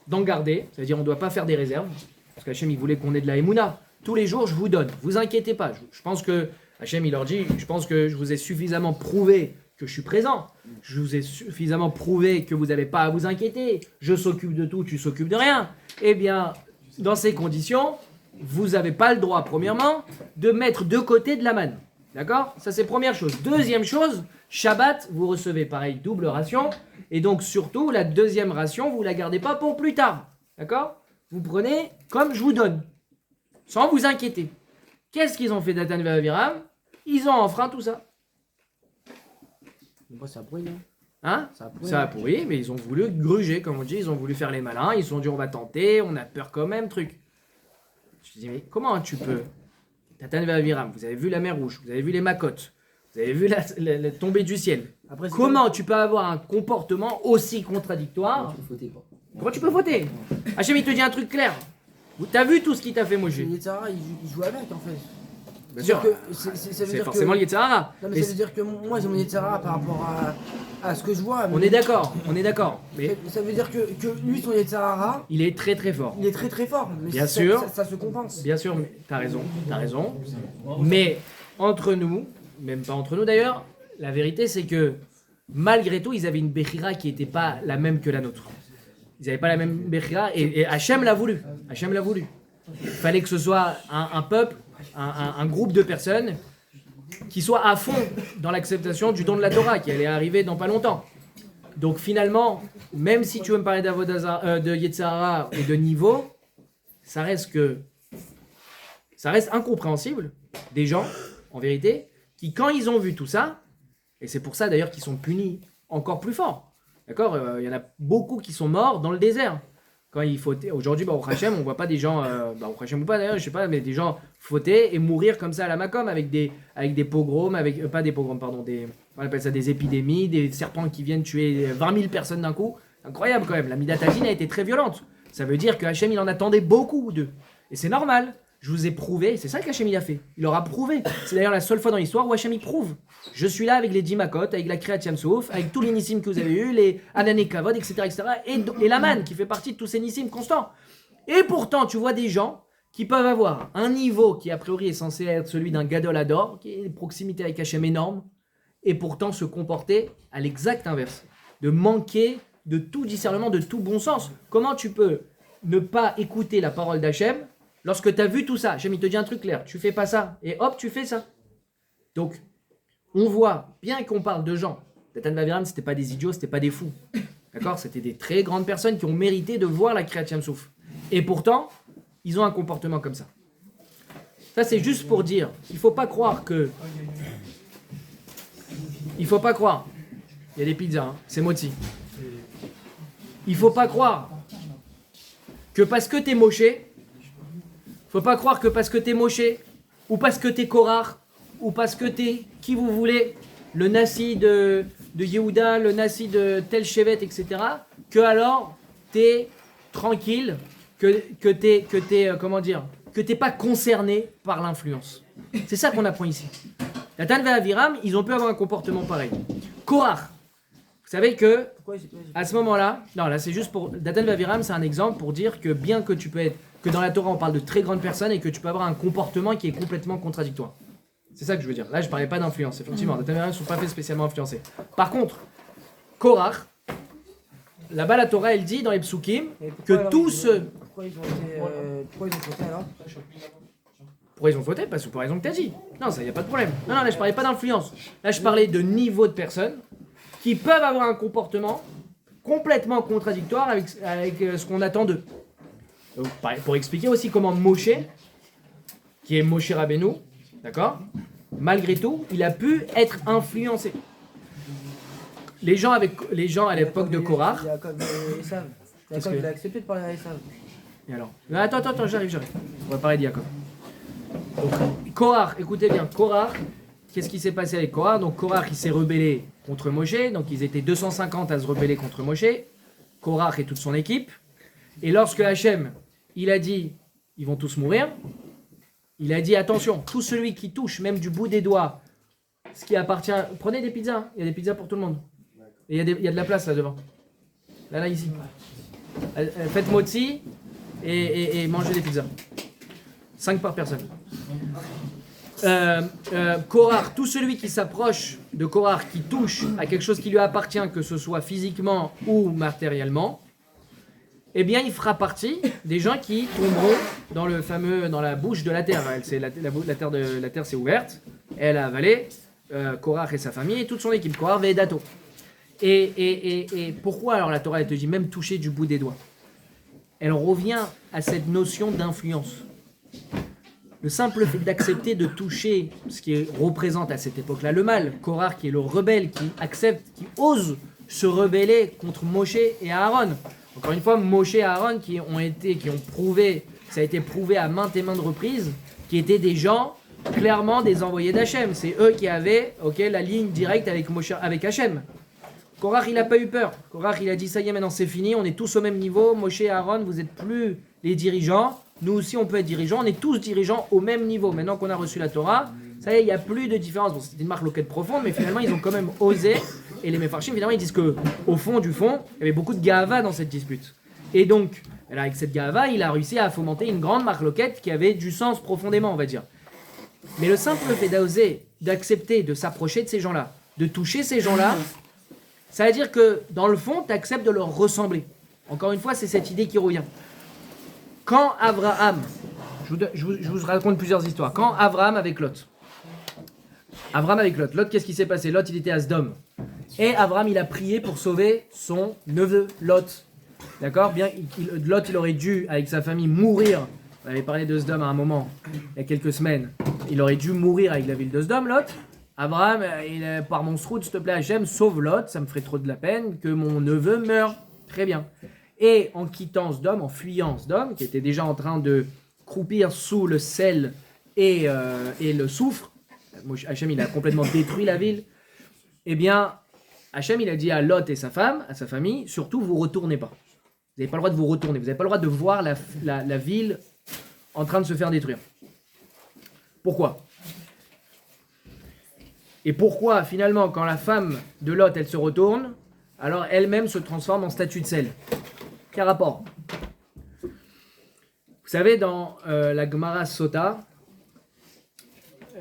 d'en garder, c'est-à-dire on ne doit pas faire des réserves, parce qu'Hachem il voulait qu'on ait de la Emouna. Tous les jours je vous donne, vous inquiétez pas. Je pense que Hachem il leur dit, je pense que je vous ai suffisamment prouvé que je suis présent, je vous ai suffisamment prouvé que vous n'avez pas à vous inquiéter, je s'occupe de tout, tu s'occupes de rien. Eh bien, dans ces conditions, vous n'avez pas le droit, premièrement, de mettre de côté de la manne. D'accord? Ça c'est première chose. Deuxième chose, Shabbat, vous recevez pareil double ration. Et donc surtout, la deuxième ration, vous ne la gardez pas pour plus tard. D'accord? Vous prenez comme je vous donne. Sans vous inquiéter. Qu'est-ce qu'ils ont fait Datan et Aviram? Ils ont enfreint tout ça. Ça pourrit, non? Hein? Ça a pourri, mais ils ont voulu gruger, comme on dit. Ils ont voulu faire les malins. Ils se sont dit on va tenter, on a peur quand même, truc. Je dis mais comment tu peux? Datan et Aviram, vous avez vu la mer Rouge, vous avez vu les Makotes, vous avez vu la tombée du ciel. Après, Comment tu peux avoir un comportement aussi contradictoire? Comment tu peux voter? Hachem il te dit un truc clair. T'as vu tout ce qu'il t'a fait Moshe? Le Yetzirah, il joue avec en fait. Bien sûr. Ça veut C'est dire forcément le Yetzirah. Non, mais ça veut dire que moi j'ai mon Yetzirah par rapport à ce que je vois. On est d'accord, on est d'accord. Mais Ça veut dire que lui, son Yetzirah, il est très très fort. il est très très fort. Mais Bien ça, sûr. Ça se compense. Bien sûr, mais t'as raison. Mais entre nous, même pas entre nous d'ailleurs, la vérité c'est que malgré tout, ils avaient une Bechira qui n'était pas la même que la nôtre. Ils n'avaient pas la même Bechira et Hachem l'a voulu. Hachem l'a voulu. Il fallait que ce soit un peuple, un groupe de personnes qui soient à fond dans l'acceptation du don de la Torah qui allait arriver dans pas longtemps. Donc finalement, même si tu veux me parler de Yetzirah et de niveau, ça reste incompréhensible des gens, en vérité, qui quand ils ont vu tout ça, et c'est pour ça d'ailleurs qu'ils sont punis encore plus fort. D'accord? Il y en a beaucoup qui sont morts dans le désert. Quand il faut aujourd'hui, au Hachem, on voit pas des gens, au Hachem ou pas d'ailleurs, je sais pas, mais des gens fauter et mourir comme ça à la Macom avec des pogroms, pas des pogroms, pardon, on appelle ça des épidémies, des serpents qui viennent tuer 20 000 personnes d'un coup. Incroyable quand même. La Midatagine a été très violente. Ça veut dire que Hachem il en attendait beaucoup d'eux. Et c'est normal. Je vous ai prouvé, c'est ça qu'Hachem il a fait. Il leur a prouvé. C'est d'ailleurs la seule fois dans l'histoire où Hachem il prouve. Je suis là avec les 10 Makot, avec la Kriyat Yamsouf, avec tous les Nissim que vous avez eu, les Anané Kavod, etc. Et la manne qui fait partie de tous ces Nissim constants. Et pourtant, tu vois des gens qui peuvent avoir un niveau qui a priori est censé être celui d'un Gadol Hador, qui est une proximité avec Hachem énorme, et pourtant se comporter à l'exact inverse. De manquer de tout discernement, de tout bon sens. Comment tu peux ne pas écouter la parole d'Hachem lorsque tu as vu tout ça? Hachem il te dit un truc clair, tu fais pas ça, et hop, tu fais ça. Donc, on voit, bien qu'on parle de gens, Datan Vaviram, c'était pas des idiots, c'était pas des fous. D'accord? C'était des très grandes personnes qui ont mérité de voir la Kriyat Yamsouf. Et pourtant, ils ont un comportement comme ça. Ça, c'est juste pour dire, il faut pas croire que... Il faut pas croire. Il y a des pizzas, hein, c'est Moti. Il faut pas croire que parce que t'es moché, faut pas croire que parce que t'es moché, ou parce que t'es Korach, ou parce que t'es qui vous voulez, le Nassi de Yehuda, le Nassi de tel Shevet, etc., que alors t'es tranquille, que t'es pas concerné par l'influence. C'est ça qu'on apprend ici. Datan et Aviram, ils ont pu avoir un comportement pareil. Korach, vous savez que à ce moment-là, non là c'est juste pour Datan et Aviram, c'est un exemple pour dire que bien que tu peux être, que dans la Torah on parle de très grandes personnes et que tu peux avoir un comportement qui est complètement contradictoire. C'est ça que je veux dire. Là, je parlais pas d'influence. Effectivement, Datan et Aviram ne sont pas fait spécialement influencés. Par contre, Korach, là-bas la Torah elle dit dans les psukim que tous ceux... Pourquoi ils ont fauté alors? Pourquoi ils ont fauté? Parce que pour la raison que tu as dit. Non, ça y a pas de problème. Non, là je parlais pas d'influence. Là je parlais de niveau de personnes qui peuvent avoir un comportement complètement contradictoire avec ce qu'on attend d'eux. Donc, pour expliquer aussi comment Moshe, qui est Moshe Rabbeinu, d'accord, malgré tout, il a pu être influencé. Les gens à l'époque de Korach. Jacob et Esav. Jacob, il a accepté de parler à Esav. Et alors? Attends, j'arrive. On va parler de Jacob. Donc, Korach, écoutez bien, Korach, qu'est-ce qui s'est passé avec Korach? Donc Korach, il s'est rebellé contre Moshe, donc ils étaient 250 à se rebeller contre Moshe, Korach et toute son équipe. Et lorsque Hachem, il a dit, ils vont tous mourir, il a dit, attention, tout celui qui touche, même du bout des doigts, ce qui appartient... Prenez des pizzas, il y a des pizzas pour tout le monde. Et il y a de la place là devant. Là, ici. Faites motzi et mangez des pizzas. 5 par personne. Korach, tout celui qui s'approche de Korach, qui touche à quelque chose qui lui appartient, que ce soit physiquement ou matériellement, eh bien il fera partie des gens qui tomberont dans la bouche de la terre. La terre s'est ouverte, elle a avalé Korach et sa famille et toute son équipe, Korach et Dato. Et pourquoi alors la Torah elle te dit même toucher du bout des doigts? Elle revient à cette notion d'influence. Le simple fait d'accepter de toucher ce qui représente à cette époque-là le mal, Korach qui est le rebelle, qui accepte, qui ose se rebeller contre Moshe et Aaron. Encore une fois, Moshe et Aaron qui ont prouvé, ça a été prouvé à maintes et maintes reprises, qui étaient des gens clairement des envoyés d'Hachem. C'est eux qui avaient la ligne directe avec Hachem. Korach il n'a pas eu peur. Korach il a dit ça y est maintenant c'est fini, on est tous au même niveau. Moshe et Aaron vous n'êtes plus les dirigeants. Nous aussi, on peut être dirigeants. On est tous dirigeants au même niveau. Maintenant qu'on a reçu la Torah, ça y est, il n'y a plus de différence. Bon, c'était une marque loquette profonde, mais finalement, ils ont quand même osé. Et les Mefarshim, finalement, ils disent qu'au fond du fond, il y avait beaucoup de gava dans cette dispute. Et donc, avec cette gava, il a réussi à fomenter une grande marque loquette qui avait du sens profondément, on va dire. Mais le simple fait d'oser, d'accepter, de s'approcher de ces gens-là, de toucher ces gens-là, ça veut dire que, dans le fond, tu acceptes de leur ressembler. Encore une fois, c'est cette idée qui revient. Quand Abraham, je vous raconte plusieurs histoires. Quand Abraham avec Lot, Lot, qu'est-ce qui s'est passé? Lot, il était à Sdom. Et Abraham, il a prié pour sauver son neveu Lot. D'accord? Bien, Lot, il aurait dû, avec sa famille, mourir. On avait parlé de Sdom à un moment, il y a quelques semaines. Il aurait dû mourir avec la ville de Sdom, Lot. Abraham, par mon sroud, s'il te plaît, Hachem, sauve Lot, ça me ferait trop de la peine que mon neveu meure. Très bien. Et en quittant Sdom, en fuyant Sdom, qui était déjà en train de croupir sous le sel et le soufre, Hachem il a complètement détruit la ville, eh bien Hachem il a dit à Lot et sa femme, à sa famille, surtout vous retournez pas. Vous n'avez pas le droit de vous retourner, vous n'avez pas le droit de voir la ville en train de se faire détruire. Pourquoi? Et pourquoi finalement quand la femme de Lot elle se retourne, alors elle-même se transforme en statue de sel? Quel rapport? Vous savez, dans la Gemara Sota,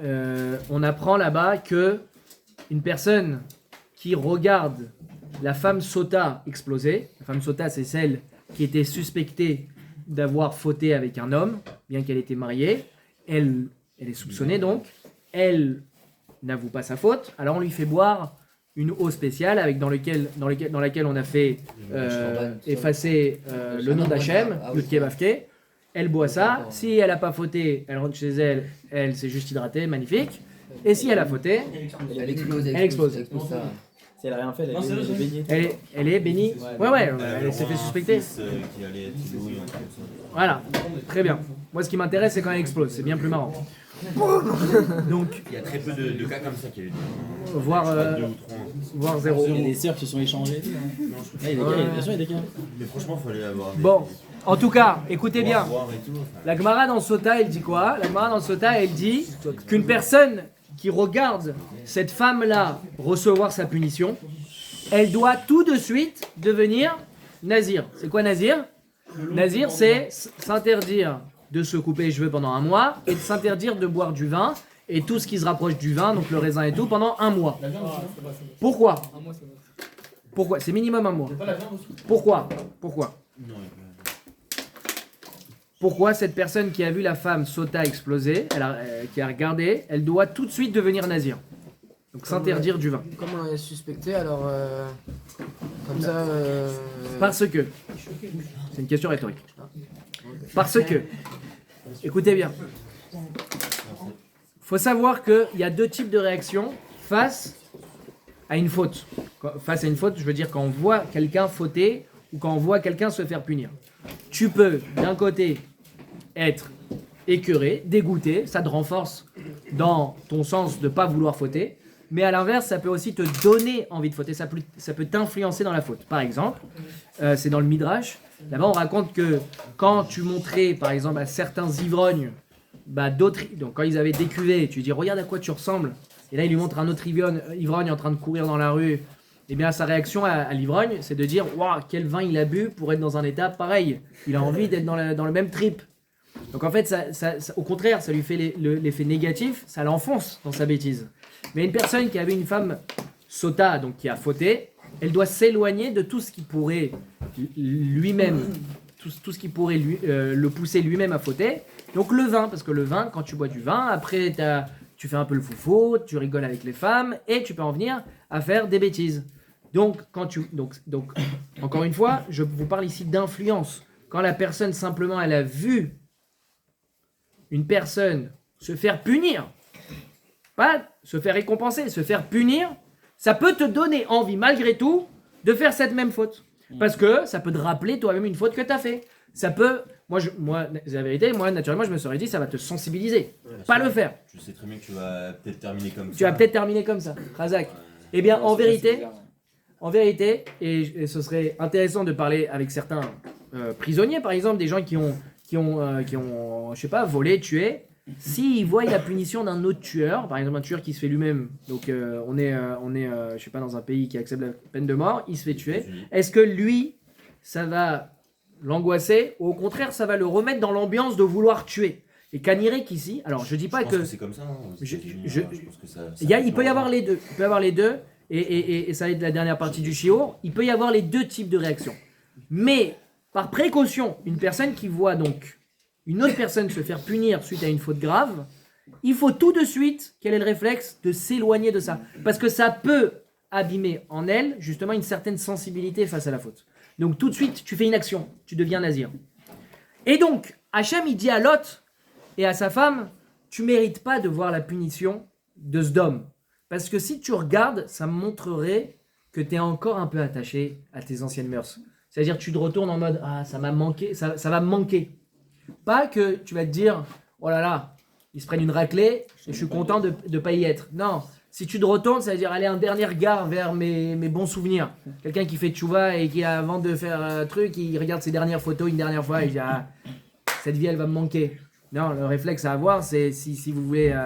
on apprend là-bas que une personne qui regarde la femme Sota exploser, la femme Sota c'est celle qui était suspectée d'avoir fauté avec un homme, bien qu'elle était mariée, elle est soupçonnée donc, elle n'avoue pas sa faute, alors on lui fait boire une eau spéciale dans laquelle on a fait effacer le nom d'Hachem, Yudke Vavke. Elle boit ça. Si elle n'a pas fauté, elle rentre chez elle, elle s'est juste hydratée, magnifique. Et si elle a fauté, Elle explose. Si elle a rien fait, elle est baignée. elle est bénie. Ouais, elle s'est fait suspecter. Qui allait être Toulouse, un truc comme ça. Voilà, très bien. Moi, ce qui m'intéresse, c'est quand elle explose. C'est bien plus marrant. Donc, Il y a très peu de cas comme ça qui avaient voire 2 ou 3. voire zéro. Il y a des sœurs qui se sont échangées. Non, je Ah, il y a des cas, bien sûr, il y a des cas. Mais franchement, il fallait avoir. Bon, en tout cas, écoutez bien. Voir et tout, enfin. La Gemara dans Sota, elle dit quoi? La Gemara dans Sota, elle dit qu'une personne qui regarde cette femme-là recevoir sa punition, elle doit tout de suite devenir nazir. C'est quoi nazir? Nazir, c'est s'interdire de se couper les cheveux pendant un mois et de s'interdire de boire du vin et tout ce qui se rapproche du vin, donc le raisin et tout, pendant un mois. Pourquoi? Pourquoi? C'est minimum un mois. Pourquoi? Non, Pourquoi cette personne qui a vu la femme Sota exploser, qui a regardé, elle doit tout de suite devenir nazir. Donc s'interdire du vin. Comme on est suspecté, alors comme ça. Parce que, c'est une question rhétorique. Parce que, écoutez bien, faut savoir qu'il y a deux types de réactions face à une faute. Face à une faute, je veux dire quand on voit quelqu'un fauter ou quand on voit quelqu'un se faire punir. Tu peux, d'un côté, être écœuré, dégoûté, ça te renforce dans ton sens de ne pas vouloir fauter, mais à l'inverse, ça peut aussi te donner envie de fauter, ça peut t'influencer dans la faute. Par exemple, c'est dans le Midrash, là-bas on raconte que quand tu montrais, par exemple, à certains ivrognes, d'autres, donc quand ils avaient décuvé, tu dis regarde à quoi tu ressembles, et là il lui montre un autre ivrogne en train de courir dans la rue, eh bien sa réaction à l'ivrogne, c'est de dire waouh, quel vin il a bu pour être dans un état pareil. Il a envie d'être dans le même trip. Donc en fait, au contraire, ça lui fait l'effet négatif, ça l'enfonce dans sa bêtise. Mais une personne qui avait une femme sota, donc qui a fauté, elle doit s'éloigner de tout ce qui pourrait lui-même, tout ce qui pourrait le pousser lui-même à fauter. Donc le vin, parce que le vin, quand tu bois du vin, après tu fais un peu le foufou, tu rigoles avec les femmes et tu peux en venir à faire des bêtises. Donc encore une fois, je vous parle ici d'influence. Quand la personne simplement elle a vu une personne se faire punir, pas se faire récompenser, se faire punir, ça peut te donner envie malgré tout de faire cette même faute. Parce que ça peut te rappeler toi-même une faute que tu as fait. Ça peut, moi, la vérité, moi naturellement je me serais dit ça va te sensibiliser. Pas le faire. Tu sais très bien que tu vas peut-être terminer comme ça. Tu vas peut-être terminer comme ça, Razak. Eh bien en vérité, et ce serait intéressant de parler avec certains prisonniers par exemple, des gens qui ont je sais pas, volé, tué. S'ils voient la punition d'un autre tueur, par exemple un tueur qui se fait lui-même, donc on est je sais pas, dans un pays qui accepte la peine de mort, il se fait tuer, est-ce que lui, ça va l'angoisser, ou au contraire, ça va le remettre dans l'ambiance de vouloir tuer? Et Kanirek ici, alors je dis pas que c'est comme ça, hein, aux États-Unis, je pense que ça il peut y avoir les deux, et ça va être la dernière partie du shiur, il peut y avoir les deux types de réactions. Mais, par précaution, une personne qui voit donc une autre personne se faire punir suite à une faute grave, il faut tout de suite qu'elle ait le réflexe de s'éloigner de ça. Parce que ça peut abîmer en elle, justement, une certaine sensibilité face à la faute. Donc tout de suite, tu fais une action, tu deviens nazir. Et donc, Hachem, il dit à Lot et à sa femme, tu mérites pas de voir la punition de Sdom. Parce que si tu regardes, ça montrerait que tu es encore un peu attaché à tes anciennes mœurs. C'est-à-dire, tu te retournes en mode, ah, ça m'a manqué, ça va me manquer. Pas que tu vas te dire, oh là là, ils se prennent une raclée et je suis content de ne pas y être. Non, si tu te retournes, ça veut dire aller un dernier regard vers mes bons souvenirs. Quelqu'un qui fait tchouva et qui, avant de faire un truc, il regarde ses dernières photos une dernière fois et il dit, ah, cette vie, elle va me manquer. Non, le réflexe à avoir, c'est si vous voulez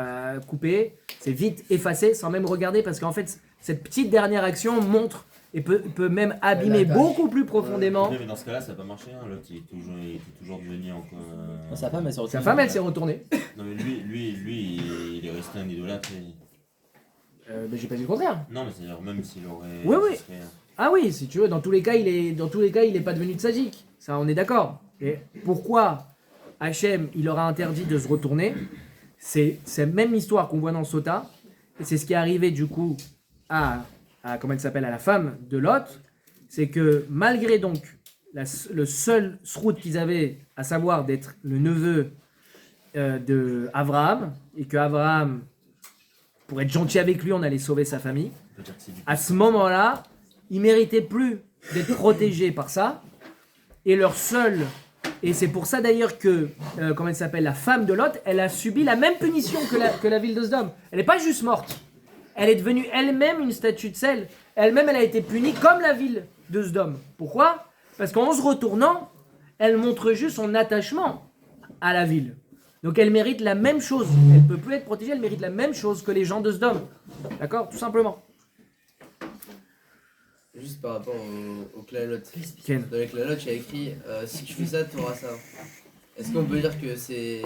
couper, c'est vite effacer sans même regarder parce qu'en fait, cette petite dernière action montre et peut même abîmer beaucoup plus profondément. Mais dans ce cas-là, ça n'a pas marché. Hein. L'autre, il est toujours devenu encore. Sa femme, elle s'est retournée. Sa femme, elle s'est retournée. Non, mais lui, il est resté un idolâtre. Mais j'ai pas dit le contraire. Non, mais c'est-à-dire, même s'il aurait. Oui. Ah oui, si tu veux, dans tous les cas, il est pas devenu tzadik. Ça, on est d'accord. Et pourquoi Hachem, il leur a interdit de se retourner? C'est cette même histoire qu'on voit dans Sota. Et c'est ce qui est arrivé du coup à comment elle s'appelle, à la femme de Lot, c'est que malgré donc le seul srout qu'ils avaient, à savoir d'être le neveu de Abraham, et que Abraham, pour être gentil avec lui, on allait sauver sa famille, à ce moment-là, ils méritaient plus d'être protégés par ça, et leur seul, et c'est pour ça d'ailleurs que, comment elle s'appelle, la femme de Lot, elle a subi la même punition que la ville de Sdom. Elle n'est pas juste morte. Elle est devenue elle-même une statue de sel. Elle-même, elle a été punie comme la ville de Sdom. Pourquoi? Parce qu'en se retournant, elle montre juste son attachement à la ville. Donc elle mérite la même chose. Elle ne peut plus être protégée, elle mérite la même chose que les gens de Sdom. D'accord? Tout simplement. Juste par rapport au Klalot. Ken. Dans les Klalot, il y a écrit si tu fais ça, tu auras ça. Est-ce qu'on peut dire que c'est.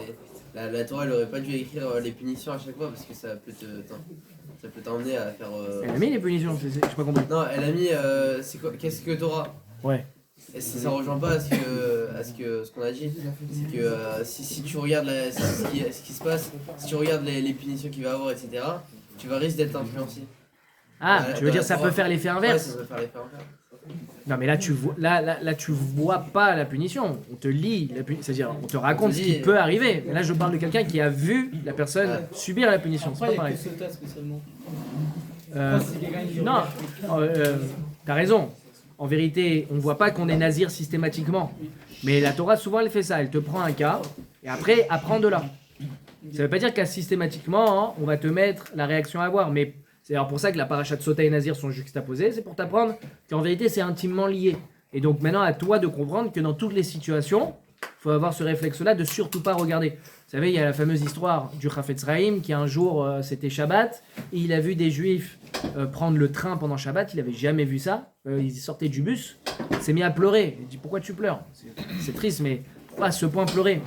La Torah, elle aurait pas dû écrire les punitions à chaque fois parce que ça peut t'emmener à faire. Elle a mis les punitions, j'ai pas compris. Non, elle a mis. C'est quoi? Qu'est-ce que Torah? Ouais. Et si ça rejoint pas à ce qu'on a dit, c'est que si tu regardes ce qui se passe, si tu regardes les punitions qu'il va avoir, etc., tu vas risquer d'être influencé. Ah, tu veux dire ça peut faire l'effet inverse? Ouais, ça peut faire l'effet inverse. Non mais là tu vois pas la punition, on te lit la punition, c'est-à-dire on te raconte ce qui peut arriver. Mais là je parle de quelqu'un qui a vu la personne subir la punition, c'est pas pareil. Spécialement. Non, t'as raison. En vérité, on voit pas qu'on est nazir systématiquement. Mais la Torah souvent elle fait ça, elle te prend un cas et après apprends de là. Ça veut pas dire qu'à systématiquement on va te mettre la réaction à avoir, mais c'est alors pour ça que la paracha de Sota et Nazir sont juxtaposées, c'est pour t'apprendre qu'en vérité c'est intimement lié. Et donc maintenant à toi de comprendre que dans toutes les situations, Il faut avoir ce réflexe-là de surtout pas regarder. Vous savez, il y a la fameuse histoire du Chafetz Chaim qui un jour, c'était Shabbat, et il a vu des juifs prendre le train pendant Shabbat, il n'avait jamais vu ça. Il sortait du bus, il s'est mis à pleurer. Il dit pourquoi tu pleures? C'est triste, mais pourquoi à ce point pleurer?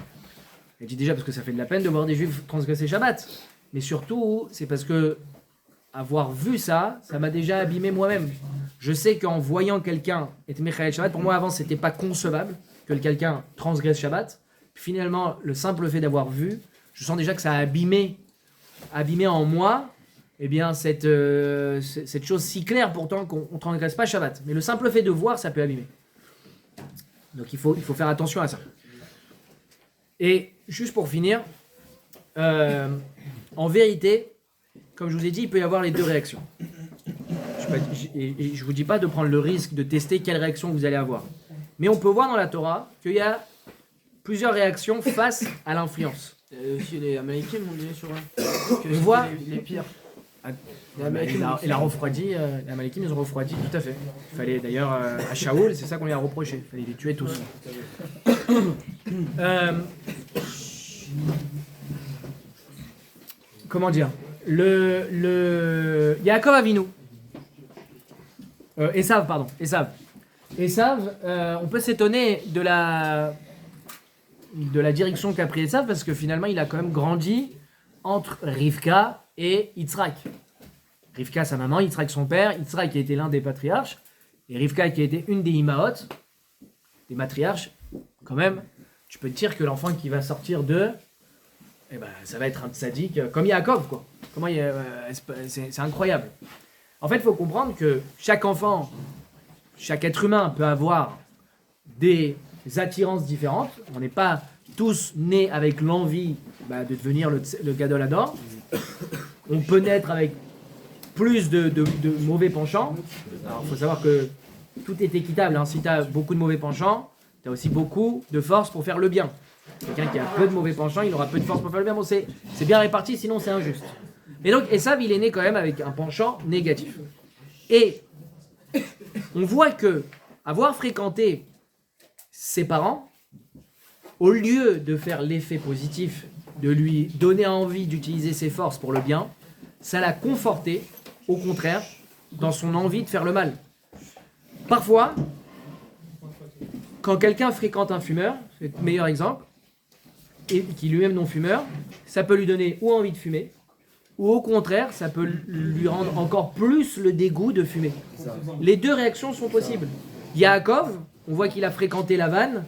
Il dit déjà parce que ça fait de la peine de voir des juifs transgresser Shabbat. Mais surtout, c'est parce que avoir vu ça, ça m'a déjà abîmé moi-même. Je sais qu'en voyant quelqu'un être Mechael Shabbat, pour moi avant c'était pas concevable que quelqu'un transgresse Shabbat. Puis finalement, le simple fait d'avoir vu, je sens déjà que ça a abîmé en moi, eh bien cette chose si claire pourtant qu'on ne transgresse pas Shabbat. Mais le simple fait de voir, ça peut abîmer. Donc il faut faire attention à ça. Et juste pour finir, en vérité, comme je vous ai dit, il peut y avoir les deux réactions. Je ne vous dis pas de prendre le risque de tester quelle réaction vous allez avoir. Mais on peut voir dans la Torah qu'il y a plusieurs réactions face à l'influence. Aussi les Américains m'ont dit sur On voit les pires. il a refroidi, les Amalekim ils ont refroidi, tout à fait. Il fallait d'ailleurs, à Shaoul, c'est ça qu'on lui a reproché, il fallait les tuer tous. Comment dire, le Yaakov Avinu, Esav, on peut s'étonner de la direction qu'a pris Esav parce que finalement il a quand même grandi entre Rivka et Yitzhak. Rivka sa maman, Yitzhak son père, Yitzhak qui a été l'un des patriarches et Rivka qui a été une des Imaot, des matriarches. Quand même, tu peux te dire que l'enfant qui va sortir d'eux, eh ben, ça va être un tzaddik comme Yaakov, quoi. C'est incroyable. En fait, il faut comprendre que chaque enfant, chaque être humain peut avoir des attirances différentes. On n'est pas tous nés avec l'envie de devenir le Gadol Hador. On peut naître avec plus de mauvais penchants. Alors, il faut savoir que tout est équitable. Hein. Si tu as beaucoup de mauvais penchants, tu as aussi beaucoup de force pour faire le bien. Quelqu'un qui a peu de mauvais penchants, il aura peu de force pour faire le bien. Bon, c'est bien réparti, sinon c'est injuste. Et donc, Esav, il est né quand même avec un penchant négatif. Et on voit que avoir fréquenté ses parents, au lieu de faire l'effet positif, de lui donner envie d'utiliser ses forces pour le bien, ça l'a conforté, au contraire, dans son envie de faire le mal. Parfois, quand quelqu'un fréquente un fumeur, c'est le meilleur exemple, et qui lui-même non-fumeur, ça peut lui donner ou envie de fumer, ou au contraire, ça peut lui rendre encore plus le dégoût de fumer. Les deux réactions sont possibles. Yaakov, on voit qu'il a fréquenté Lavan,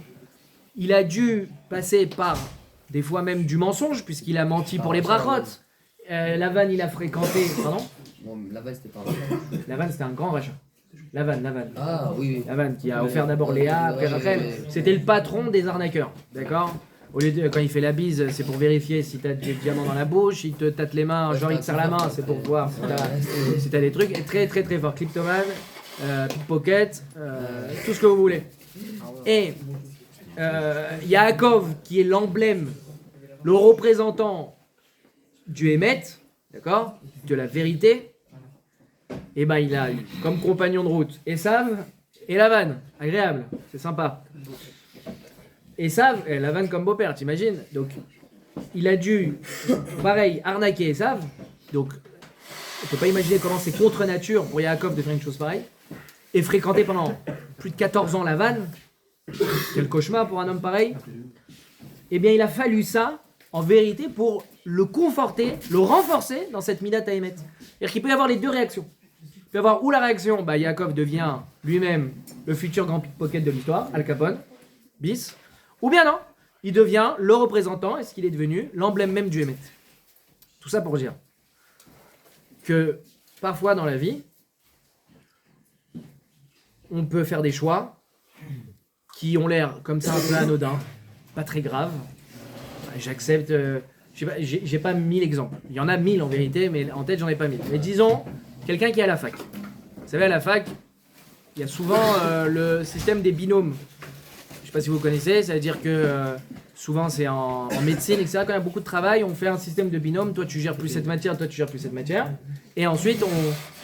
il a dû passer par des fois même du mensonge, puisqu'il a menti pour les brachot. Lavan, il a fréquenté... Pardon ? Bon, Lavan, c'était pas un Lavan, c'était un grand rachat. Lavan. Ah oui. Lavan, qui a offert d'abord Léa, après Rachel. C'était le patron des arnaqueurs, d'accord ? Au lieu de, quand il fait la bise, c'est pour vérifier si t'as des diamants dans la bouche, il te tâte les mains, genre il te serre la main, c'est pour voir si t'as des trucs. Et très très très fort, kleptomane, pickpocket, tout ce que vous voulez. Et Yaakov, qui est l'emblème, le représentant du Hémet, d'accord, de la vérité, et ben il a eu comme compagnon de route Esav et Lavan, agréable, c'est sympa. Esav, Lavan comme beau-père, t'imagines? Donc, il a dû, pareil, arnaquer Esav. Donc, on peut pas imaginer comment c'est contre nature pour Yaakov de faire une chose pareille. Et fréquenter pendant plus de 14 ans Lavan. Quel cauchemar pour un homme pareil. Eh bien, il a fallu ça, en vérité, pour le conforter, le renforcer dans cette Midat Haemet. C'est-à-dire qu'il peut y avoir les deux réactions. Il peut y avoir où la réaction, Yaakov devient lui-même le futur grand pickpocket de l'histoire, Al Capone, bis. Ou bien non, il devient le représentant, est-ce qu'il est devenu l'emblème même du Hémet. Tout ça pour dire que parfois dans la vie, on peut faire des choix qui ont l'air comme ça un peu anodins, pas très graves. J'accepte, j'ai pas 1000 exemples. Il y en a 1000 en vérité, mais en tête j'en ai pas 1000. Mais disons, quelqu'un qui est à la fac. Vous savez, à la fac, il y a souvent le système des binômes. Je sais pas si vous connaissez, ça veut dire que souvent c'est en médecine, etc. Quand il y a beaucoup de travail, on fait un système de binôme. Toi tu gères plus cette matière, toi tu gères plus cette matière. Et ensuite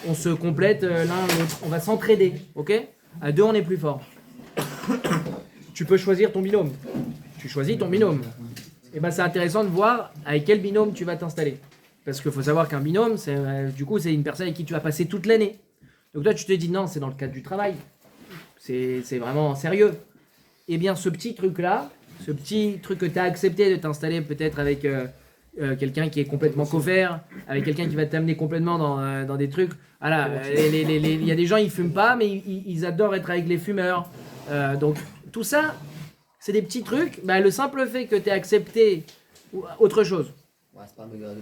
on se complète l'un l'autre. On va s'entraider, ok ? À deux on est plus fort. Tu peux choisir ton binôme. Tu choisis ton binôme. Et ben c'est intéressant de voir avec quel binôme tu vas t'installer. Parce qu'il faut savoir qu'un binôme, c'est une personne avec qui tu vas passer toute l'année. Donc toi, tu te dis non, c'est dans le cadre du travail. C'est vraiment sérieux. Eh bien, ce petit truc-là, ce petit truc que tu as accepté de t'installer peut-être avec quelqu'un qui est complètement couvert, avec quelqu'un qui va t'amener complètement dans des trucs. Voilà, il y a des gens, ils fument pas, mais ils adorent être avec les fumeurs. Donc, tout ça, c'est des petits trucs. Bah, le simple fait que tu aies accepté autre chose. Ouais, c'est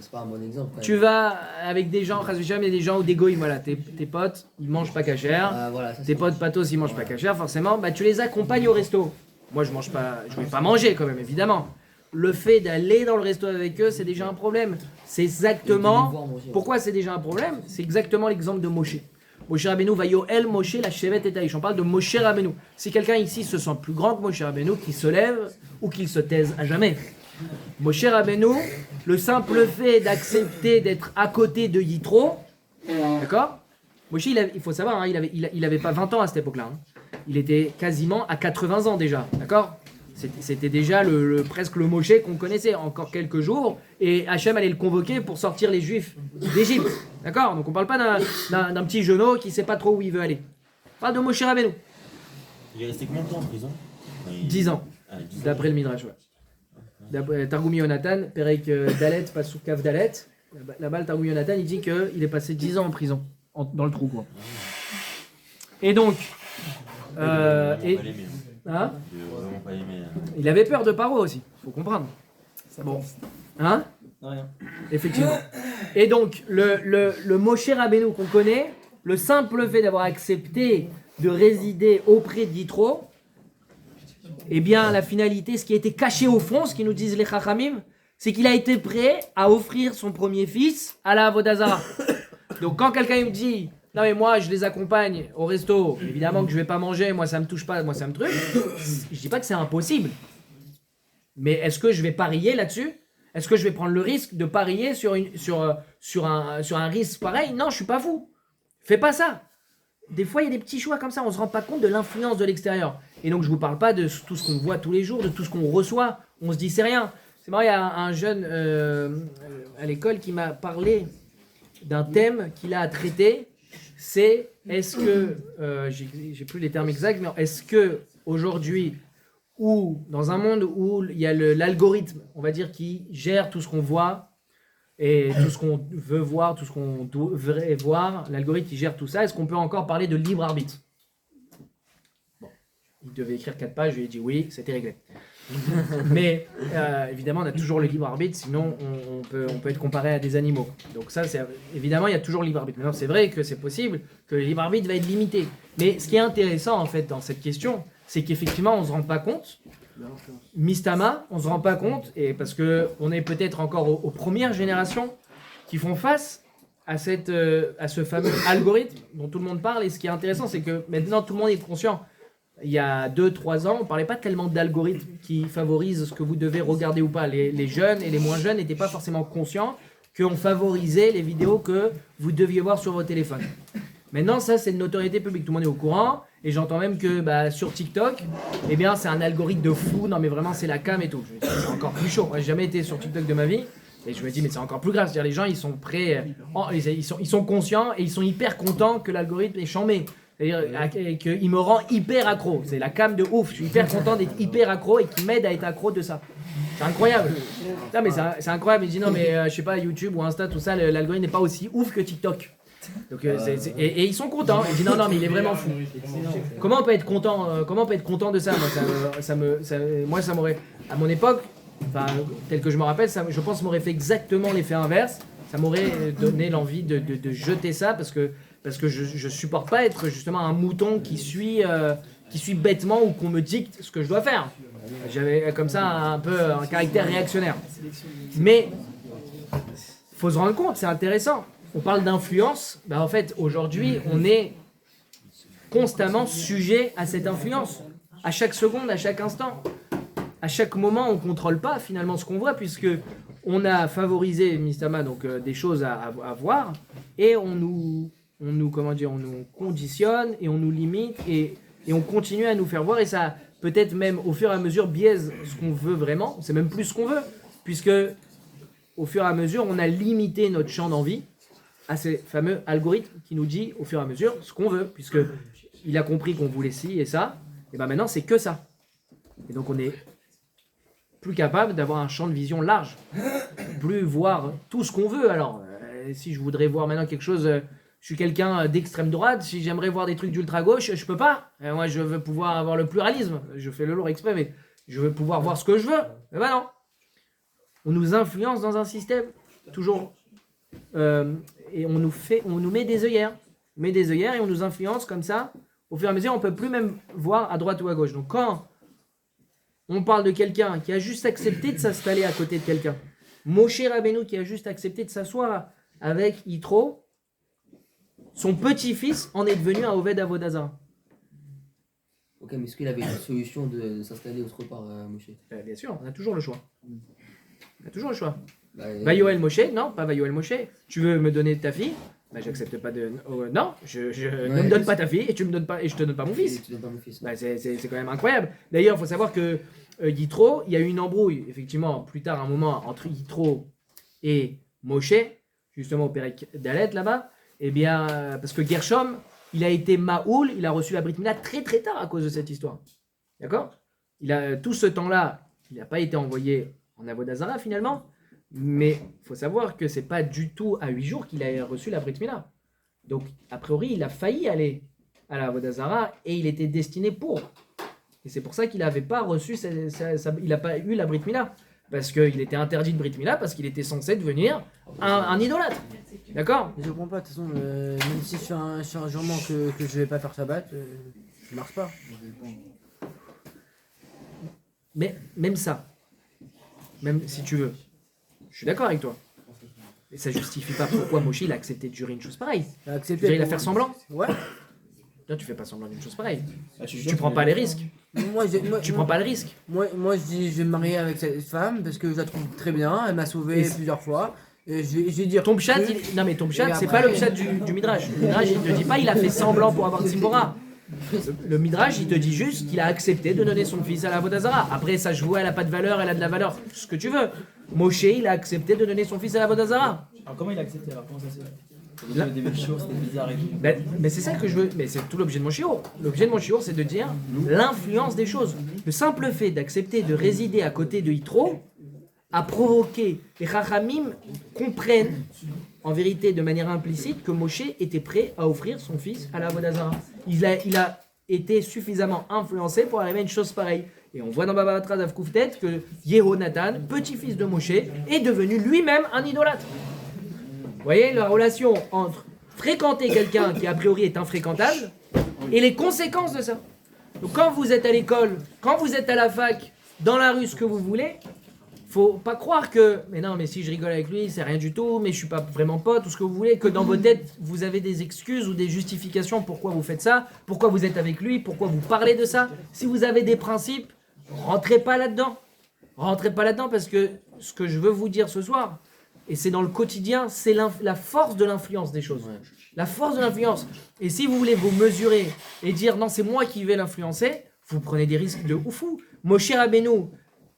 pas un bon exemple. Quand Tu même. vas avec des gens, il y a des gens ou des goïms, voilà, tes potes, ils mangent pas cachère. Voilà, ça, Tes potes patos, ils mangent pas cachère, forcément, bah tu les accompagnes au resto. Moi, je vais pas manger quand même, évidemment. Le fait d'aller dans le resto avec eux, c'est déjà un problème. C'est exactement. Pourquoi c'est déjà un problème? C'est exactement l'exemple de Moshe. Moshe Rabbeinu va Yoel Moshe la Shevet et Taïch. On parle de Moshe Rabbeinu. Si quelqu'un ici se sent plus grand que Moshe Rabbeinu, qu'il se lève ou qu'il se taise à jamais. Moshe Rabbeinu, le simple fait d'accepter d'être à côté de Yitro, d'accord? Moshe, il faut savoir, hein, il avait pas 20 ans à cette époque-là. Hein. Il était quasiment à 80 ans déjà, d'accord? C'était déjà presque le Moshe qu'on connaissait, encore quelques jours, et Hachem allait le convoquer pour sortir les Juifs d'Égypte, d'accord? Donc on parle pas d'un petit genou qui sait pas trop où il veut aller. On parle de Moshe Rabbeinu. Il est resté combien de temps en prison? 10 ans, 10 ans. d'après le Midrash, ouais. D'après Targumi Yonatan, Perek Dalet, Pasuk Kav Dalet, là-bas le Targumi Yonatan, il dit qu'il est passé 10 ans en prison, dans le trou, quoi. Et donc... Il a et- vraiment pas aimé. Hein? Il a vraiment pas aimé. Il avait peur de Paro aussi, faut comprendre. Bon. Hein? Rien. Effectivement. Et donc, le Moshe Rabbeinu qu'on connaît, le simple fait d'avoir accepté de résider auprès d'Yitro, eh bien, la finalité, ce qui a été caché au fond, ce qu'ils nous disent les Chachamim, c'est qu'il a été prêt à offrir son premier fils à la Avodazara. Donc, quand quelqu'un me dit, non mais moi je les accompagne au resto, évidemment que je vais pas manger, moi ça me touche pas, moi ça me truc, je dis pas que c'est impossible. Mais est-ce que je vais parier là-dessus? Est-ce que je vais prendre le risque de parier sur un risque pareil? Non, je suis pas fou. Fais pas ça. Des fois, il y a des petits choix comme ça, on se rend pas compte de l'influence de l'extérieur. Et donc, je vous parle pas de tout ce qu'on voit tous les jours, de tout ce qu'on reçoit. On se dit, c'est rien. C'est marrant, il y a un jeune à l'école qui m'a parlé d'un thème qu'il a à traiter. C'est est-ce que, j'ai plus les termes exacts, mais est-ce que aujourd'hui, ou dans un monde où il y a l'algorithme, on va dire, qui gère tout ce qu'on voit, et tout ce qu'on veut voir, tout ce qu'on devrait voir, l'algorithme qui gère tout ça, est-ce qu'on peut encore parler de libre arbitre? Bon, il devait écrire 4 pages, je lui ai dit oui, c'était réglé. Mais évidemment, on a toujours le libre arbitre, sinon on peut être comparé à des animaux. Donc ça, évidemment, il y a toujours le libre arbitre. Maintenant, c'est vrai que c'est possible que le libre arbitre va être limité. Mais ce qui est intéressant, en fait, dans cette question, c'est qu'effectivement, on ne se rend pas compte. Mistama, on se rend pas compte, et parce que on est peut-être encore aux premières générations qui font face à ce fameux algorithme dont tout le monde parle. Et ce qui est intéressant, c'est que maintenant tout le monde est conscient. Il y a 2-3 ans, on parlait pas tellement d'algorithme qui favorise ce que vous devez regarder ou pas. Les jeunes et les moins jeunes n'étaient pas forcément conscients qu'on favorisait les vidéos que vous deviez voir sur vos téléphones. Maintenant, ça, c'est une notoriété publique. Tout le monde est au courant. Et j'entends même que sur TikTok, eh bien, c'est un algorithme de fou. Non, mais vraiment, c'est la cam et tout. Je me dis, c'est encore plus chaud. Moi, j'ai jamais été sur TikTok de ma vie. Et je me dis, mais c'est encore plus grave. C'est-à-dire, les gens, ils sont prêts, ils sont conscients et ils sont hyper contents que l'algorithme est chambé. C'est-à-dire qu'il me rend hyper accro. C'est la cam de ouf. Je suis hyper content d'être hyper accro et qu'il m'aide à être accro de ça. C'est incroyable. Non, mais c'est incroyable. Il dit, non, mais je sais pas, YouTube ou Insta, tout ça, l'algorithme n'est pas aussi ouf que TikTok. Donc, et ils sont contents. Ils disent non, non, mais il est vraiment fou. Comment on peut être content de ça? Moi, ça m'aurait, à mon époque, enfin, tel que je me rappelle, ça, je pense, m'aurait fait exactement l'effet inverse. Ça m'aurait donné l'envie de jeter ça parce que je supporte pas être justement un mouton qui suit bêtement ou qu'on me dicte ce que je dois faire. J'avais comme ça un peu un caractère réactionnaire. Mais faut se rendre compte, c'est intéressant. On parle d'influence, en fait aujourd'hui on est constamment sujet à cette influence, à chaque seconde, à chaque instant, à chaque moment on ne contrôle pas finalement ce qu'on voit puisque on a favorisé Mistama donc des choses à voir et on nous conditionne et on nous limite et on continue à nous faire voir et ça peut-être même au fur et à mesure biaise ce qu'on veut vraiment, c'est même plus ce qu'on veut, puisque au fur et à mesure on a limité notre champ d'envie à ces fameux algorithmes qui nous dit au fur et à mesure ce qu'on veut, puisque il a compris qu'on voulait ci et ça, et ben maintenant c'est que ça. Et donc on est plus capable d'avoir un champ de vision large, plus voir tout ce qu'on veut. Alors, si je voudrais voir maintenant quelque chose, je suis quelqu'un d'extrême droite, si j'aimerais voir des trucs d'ultra gauche, je peux pas. Moi je veux pouvoir avoir le pluralisme, je fais le lourd exprès, mais je veux pouvoir voir ce que je veux. Mais ben non. On nous influence dans un système, toujours, et on nous met des œillères. On met des œillères et on nous influence comme ça. Au fur et à mesure, on peut plus même voir à droite ou à gauche. Donc quand on parle de quelqu'un qui a juste accepté de s'installer à côté de quelqu'un, Moshe Rabbeinu qui a juste accepté de s'asseoir avec Yitro, son petit-fils en est devenu un Oved Avodazara. Ok, mais est-ce qu'il avait une solution de s'installer autre part, Moshe? Bien sûr, on a toujours le choix. On a toujours le choix. Bah, Vayoel Moshe, non, pas Vayoel Moshe. Tu veux me donner ta fille? Bah, j'accepte pas de. Non, ne me donne pas ta fille et tu me donnes pas et je te donne pas mon fils. Tu donnes pas mon fils. Bah, c'est quand même incroyable. D'ailleurs, il faut savoir que Yitro, il y a eu une embrouille, effectivement, plus tard, un moment, entre Yitro et Moshe, justement au Pérec Dalet là-bas. Eh bien, parce que Gershom, il a été Maoul, il a reçu la Brit Mila très très tard à cause de cette histoire. D'accord? Tout ce temps-là, il n'a pas été envoyé en Avodazara finalement. Mais il faut savoir que c'est pas du tout à 8 jours qu'il a reçu la Brit Mila. Donc, a priori, il a failli aller à la Avodazara et il était destiné pour. Et c'est pour ça qu'il n'avait pas reçu, il n'a pas eu la Brit Mila. Parce qu'il était interdit de Brit Mila, parce qu'il était censé devenir un idolâtre. D'accord? Je comprends pas, de toute façon, même si je suis un jurement que je vais pas faire Shabbat, je marche pas. Mais même ça, même si tu veux, je suis d'accord avec toi. Mais ça justifie pas pourquoi Moshe il a accepté de jurer une chose pareille. Il a Tu accepté. veux dire, il a fait semblant? Ouais. Là, tu fais pas semblant d'une chose pareille. Tu Tu prends pas les risques. Tu prends pas le risque. Moi, je dis, je vais me marier avec cette femme parce que je la trouve très bien. Elle m'a sauvé plusieurs fois. Et je vais dire. Ton pshat, que- non mais ton pshat, Et c'est après- pas le pshat du Midrash. Le Midrash, il te dit pas il a fait semblant pour avoir Tzipora. Le Midrash, il te dit juste qu'il a accepté de donner son fils à la Vodazara. Après, ça, je vois, elle a pas de valeur, elle a de la valeur, ce que tu veux. Moshe, il a accepté de donner son fils à la Vodazara. Alors comment il a accepté alors? Comment ça se fait? Il y avait des Melchior, c'était bizarre et tout. Mais c'est ça que je veux. Mais c'est tout l'objet de mon shiur. L'objet de mon shiur, c'est de dire l'influence des choses. Le simple fait d'accepter de résider à côté de Yitro a provoqué les Chachamim comprennent en vérité de manière implicite que Moshe était prêt à offrir son fils à la Vodazara. Il a été suffisamment influencé pour arriver à une chose pareille. Et on voit dans Baba Batra d'Avkouftet que Yehonatan, petit-fils de Moshe, est devenu lui-même un idolâtre. Vous voyez la relation entre fréquenter quelqu'un qui a priori est infréquentable et les conséquences de ça. Donc quand vous êtes à l'école, quand vous êtes à la fac, dans la rue, ce que vous voulez, faut pas croire que mais non mais si je rigole avec lui c'est rien du tout, mais je suis pas vraiment pote, tout ce que vous voulez, que dans vos têtes vous avez des excuses ou des justifications pourquoi vous faites ça, pourquoi vous êtes avec lui, pourquoi vous parlez de ça. Si vous avez des principes, rentrez pas là-dedans. Rentrez pas là-dedans parce que ce que je veux vous dire ce soir, et c'est dans le quotidien, c'est la force de l'influence des choses. La force de l'influence. Et si vous voulez vous mesurer et dire non c'est moi qui vais l'influencer, vous prenez des risques de oufou. Moshe Rabbeinu,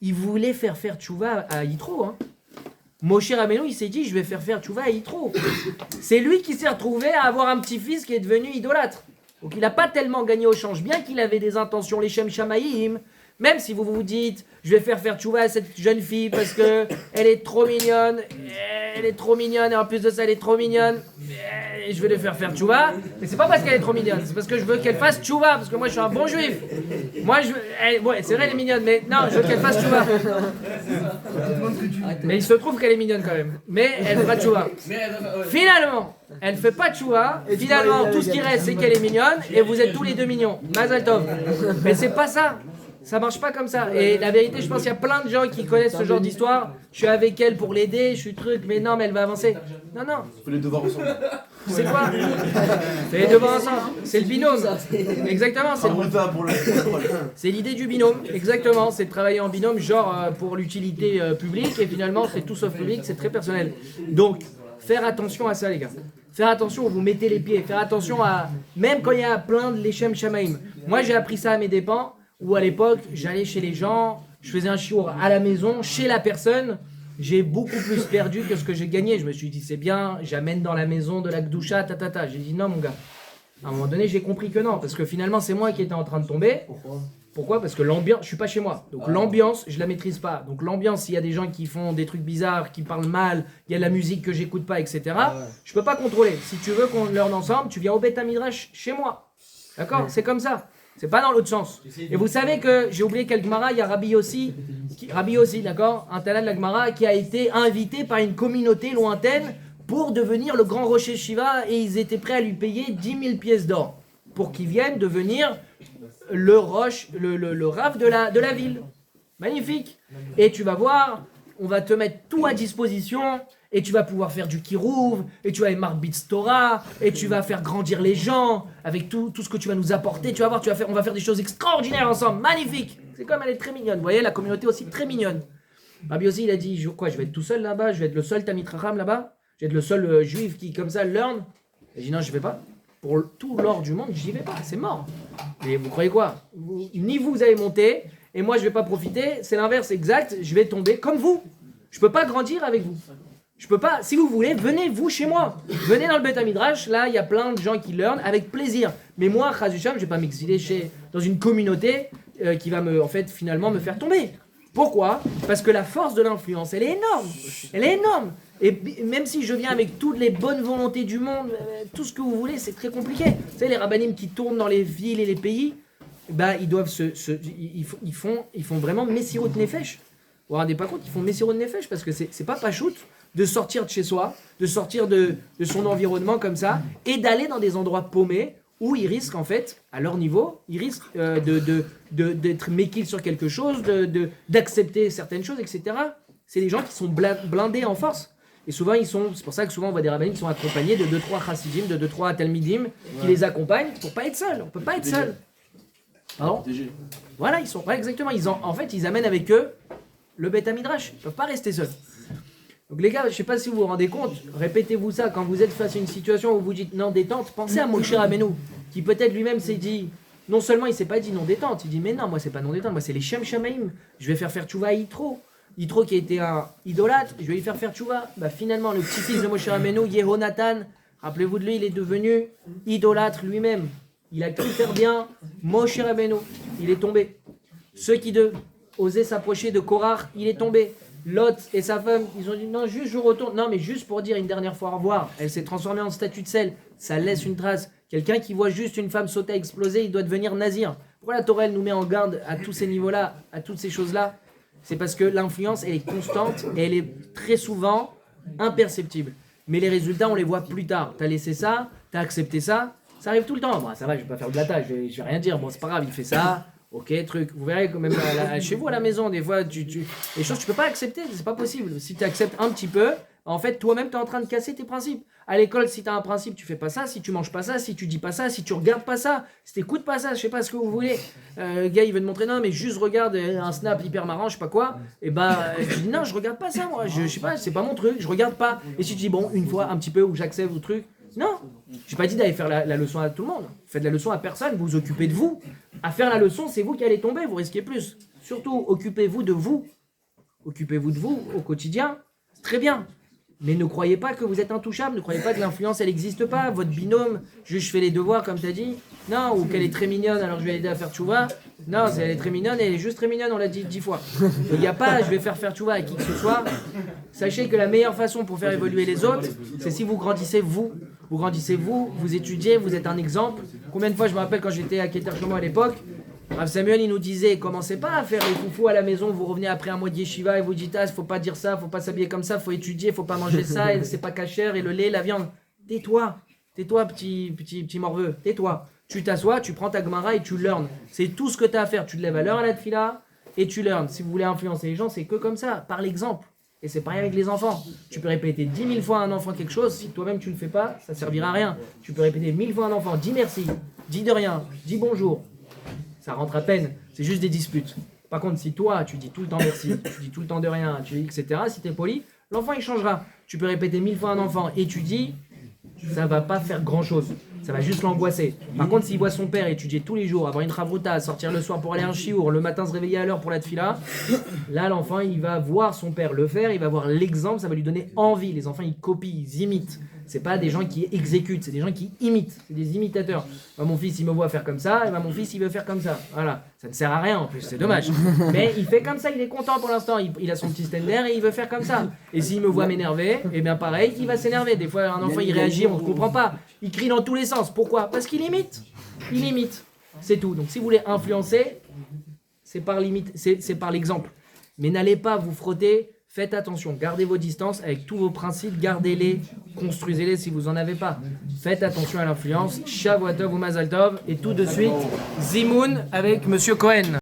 il voulait faire tchouva à Yitro. Hein. Moshe Rabbeinu, il s'est dit je vais faire tchouva à Yitro. C'est lui qui s'est retrouvé à avoir un petit-fils qui est devenu idolâtre. Donc il n'a pas tellement gagné au change, bien qu'il avait des intentions, les Shem Shamayim. Même si vous vous dites, je vais faire tchouva à cette jeune fille parce que elle est trop mignonne, et en plus de ça, elle est trop mignonne, et je vais lui faire tchouva. Mais c'est pas parce qu'elle est trop mignonne, c'est parce que je veux qu'elle fasse tchouva, parce que moi je suis un bon juif. Moi, ouais, c'est vrai, elle est mignonne, mais non, je veux qu'elle fasse tchouva. Mais il se trouve qu'elle est mignonne quand même, mais elle fera tchouva. Finalement, elle fait pas tchouva, finalement, tout ce qui reste, c'est qu'elle est mignonne, et vous êtes tous les deux mignons. Mazal tov. Mais c'est pas ça. Ça marche pas comme ça. Et la vérité, je pense qu'il y a plein de gens qui connaissent ce genre d'histoire. Je suis avec elle pour l'aider, je suis truc, mais non, mais elle va avancer. Non, non. Fais les devoirs ensemble. C'est quoi? Fais les devoirs ensemble. C'est le binôme. Exactement. C'est l'idée du binôme. Exactement. C'est de travailler en binôme, genre pour l'utilité publique. Et finalement, c'est tout sauf public, c'est très personnel. Donc, faire attention à ça, les gars. Faire attention où vous mettez les pieds. Faire attention à. Même quand il y a plein de Leshem Shamaim. Moi, j'ai appris ça à mes dépens. où à l'époque, j'allais chez les gens, je faisais un chiour à la maison, chez la personne, j'ai beaucoup plus perdu que ce que j'ai gagné. Je me suis dit, c'est bien, j'amène dans la maison de la gdoucha, tatata. J'ai dit, non, mon gars. À un moment donné, j'ai compris que non, parce que finalement, c'est moi qui étais en train de tomber. Pourquoi? Parce que l'ambiance, je suis pas chez moi. Donc l'ambiance, je la maîtrise pas. Donc l'ambiance, s'il y a des gens qui font des trucs bizarres, qui parlent mal, il y a de la musique que j'écoute pas, etc. Je peux pas contrôler. Si tu veux qu'on learn ensemble, tu viens au Beth Midrash chez moi. D'accord? C'est comme ça. C'est pas dans l'autre sens. Et vous savez que, j'ai oublié quel Gemara, il y a Rabbi Yossi, d'accord? Un talent de la Gemara qui a été invité par une communauté lointaine pour devenir le grand rocher Shiva et ils étaient prêts à lui payer 10 000 pièces d'or pour qu'il vienne devenir le rave de la ville. Magnifique. Et tu vas voir, on va te mettre tout à disposition et tu vas pouvoir faire du kirouv et tu vas aimer Marbitz Torah et tu vas faire grandir les gens avec tout ce que tu vas nous apporter. Tu vas voir, on va faire des choses extraordinaires ensemble. Magnifique. C'est comme elle est très mignonne. Vous voyez, la communauté aussi très mignonne. Rabbi aussi, il a dit, je vais être tout seul là-bas, je vais être le seul Tamid Chacham là-bas, je vais être le seul juif qui, comme ça, learn. Il dit, non, je vais pas. Pour tout l'or du monde, j'y vais pas, c'est mort. Et vous croyez quoi? Ni vous allez monter, et moi je vais pas profiter, c'est l'inverse exact, je vais tomber comme vous. Je peux pas grandir avec vous. Je peux pas, si vous voulez, venez vous chez moi. Venez dans le Beth Midrash, là il y a plein de gens qui learn avec plaisir. Mais moi, Chazusham, je vais pas m'exiler dans une communauté qui va finalement me faire tomber. Pourquoi? Parce que la force de l'influence, elle est énorme. Elle est énorme. Et même si je viens avec toutes les bonnes volontés du monde, tout ce que vous voulez, c'est très compliqué. Vous savez, les rabbinim qui tournent dans les villes et les pays, ils doivent ils font vraiment Messirut Nefesh. Vous vous rendez pas compte, ils font Messirut Nefesh parce que c'est pas pachout de sortir de chez soi, de sortir de son environnement comme ça et d'aller dans des endroits paumés où ils risquent en fait, à leur niveau, ils risquent d'être méquilles sur quelque chose, d'accepter certaines choses, etc. C'est des gens qui sont blindés en force. Et souvent, c'est pour ça que souvent on voit des rabbinim qui sont accompagnés de 2-3 chassidim, de 2-3 talmidim qui les accompagnent pour pas être seuls. On peut pas être seul. Pardon ? Voilà, exactement. Ils amènent avec eux le Beth Midrash. Ils peuvent pas rester seuls. Donc les gars, je sais pas si vous vous rendez compte, répétez-vous ça quand vous êtes face à une situation où vous dites non détente, pensez à Moshe Rabbeinu, qui peut-être lui-même s'est dit, non seulement il s'est pas dit non détente, il dit mais non, moi c'est pas non détente, moi c'est les Shem Shamaim, je vais faire tchouva à Yitro. Yitro qui a été un idolâtre, je vais lui faire tchouva. Finalement, le petit-fils de Moshe Rabbeinu, Yehonatan, rappelez-vous de lui, il est devenu idolâtre lui-même. Il a cru faire bien, Moshe Rabbeinu, il est tombé. Ceux qui osaient s'approcher de Korach, il est tombé. Lot et sa femme, ils ont dit non, juste je retourne. Non, mais juste pour dire une dernière fois au revoir. Elle s'est transformée en statue de sel. Ça laisse une trace. Quelqu'un qui voit juste une femme sauter, exploser, il doit devenir nazir. Pourquoi la Torah elle nous met en garde à tous ces niveaux-là, à toutes ces choses-là? C'est parce que l'influence, elle est constante et elle est très souvent imperceptible. Mais les résultats, on les voit plus tard. T'as laissé ça, t'as accepté ça, ça arrive tout le temps. Bon, ça va, je vais pas faire de bâtard, je vais rien dire. Bon, c'est pas grave, il fait ça. Ok, truc. Vous verrez quand même chez vous à la maison, des fois, les choses tu peux pas accepter, c'est pas possible. Si tu acceptes un petit peu, en fait, toi-même, tu es en train de casser tes principes. À l'école, si tu as un principe, tu fais pas ça. Si tu manges pas ça, si tu dis pas ça, si tu regardes pas ça, si tu écoutes pas ça, je sais pas ce que vous voulez. Le gars, il veut te montrer, non, mais juste regarde un snap hyper marrant, je sais pas quoi. Et je dis, non, je regarde pas ça, moi. Je sais pas, c'est pas mon truc, je regarde pas. Et si tu dis, bon, une fois, un petit peu, où j'accepte vos trucs. Non, j'ai pas dit d'aller faire la leçon à tout le monde. Faites la leçon à personne, vous vous occupez de vous. À faire la leçon, c'est vous qui allez tomber, vous risquez plus. Surtout, occupez-vous de vous. Occupez-vous de vous au quotidien. C'est très bien. Mais ne croyez pas que vous êtes intouchable, ne croyez pas que l'influence, elle n'existe pas. Votre binôme, juste je fais les devoirs comme tu as dit. Non, ou qu'elle est très mignonne, alors je vais l'aider à faire tchouva. Non, elle est très mignonne, elle est juste très mignonne, on l'a dit 10 fois. Il n'y a pas, je vais faire tchouva à qui que ce soit. Sachez que la meilleure façon pour faire évoluer les autres, c'est si vous grandissez vous. Vous grandissez vous étudiez, vous êtes un exemple. Combien de fois je me rappelle quand j'étais à Keter Shlomo à l'époque, Rav Samuel il nous disait, commencez pas à faire les foufous à la maison, vous revenez après un mois de yeshiva et vous dites ah faut pas dire ça, faut pas s'habiller comme ça, faut étudier, faut pas manger ça, et c'est pas cachère et le lait, la viande. Tais-toi petit morveux, tais-toi. Tu t'assois, tu prends ta Gemara et tu learn. C'est tout ce que tu as à faire, tu te lèves à l'heure à la tfila et tu learn. Si vous voulez influencer les gens, c'est que comme ça, par l'exemple. Et c'est pareil avec les enfants. Tu peux répéter 10 000 fois à un enfant quelque chose, si toi-même tu ne le fais pas, ça servira à rien. Tu peux répéter 1000 fois à un enfant, dis merci, dis de rien, dis bonjour. Ça rentre à peine, c'est juste des disputes. Par contre, si toi, tu dis tout le temps merci, tu dis tout le temps de rien, tu dis etc., si tu es poli, l'enfant il changera. Tu peux répéter 1000 fois à un enfant et tu dis, ça va pas faire grand-chose. Ça va juste l'angoisser. Par contre, s'il voit son père étudier tous les jours, avoir une chavruta, sortir le soir pour aller à un chiour, le matin se réveiller à l'heure pour la tefila, là, l'enfant, il va voir son père le faire, il va voir l'exemple, ça va lui donner envie. Les enfants, ils copient, ils imitent. C'est pas des gens qui exécutent, c'est des gens qui imitent. C'est des imitateurs. Bah, mon fils, il me voit faire comme ça, et bah, mon fils, il veut faire comme ça. Voilà. Ça ne sert à rien en plus, c'est dommage. Mais il fait comme ça, il est content pour l'instant. Il a son petit stender et il veut faire comme ça. Et s'il me voit m'énerver, et bien pareil, il va s'énerver. Des fois, un enfant, il réagit, on ne comprend pas. Il crie dans tous les sens. Pourquoi? Parce qu'il imite. Il imite. C'est tout. Donc si vous voulez influencer, c'est par l'exemple. Mais n'allez pas vous frotter. Faites attention, gardez vos distances avec tous vos principes, gardez-les, construisez-les si vous n'en avez pas. Faites attention à l'influence. Shavuot Tov ou Mazal Tov. Et tout de suite, Zimoun avec Monsieur Cohen.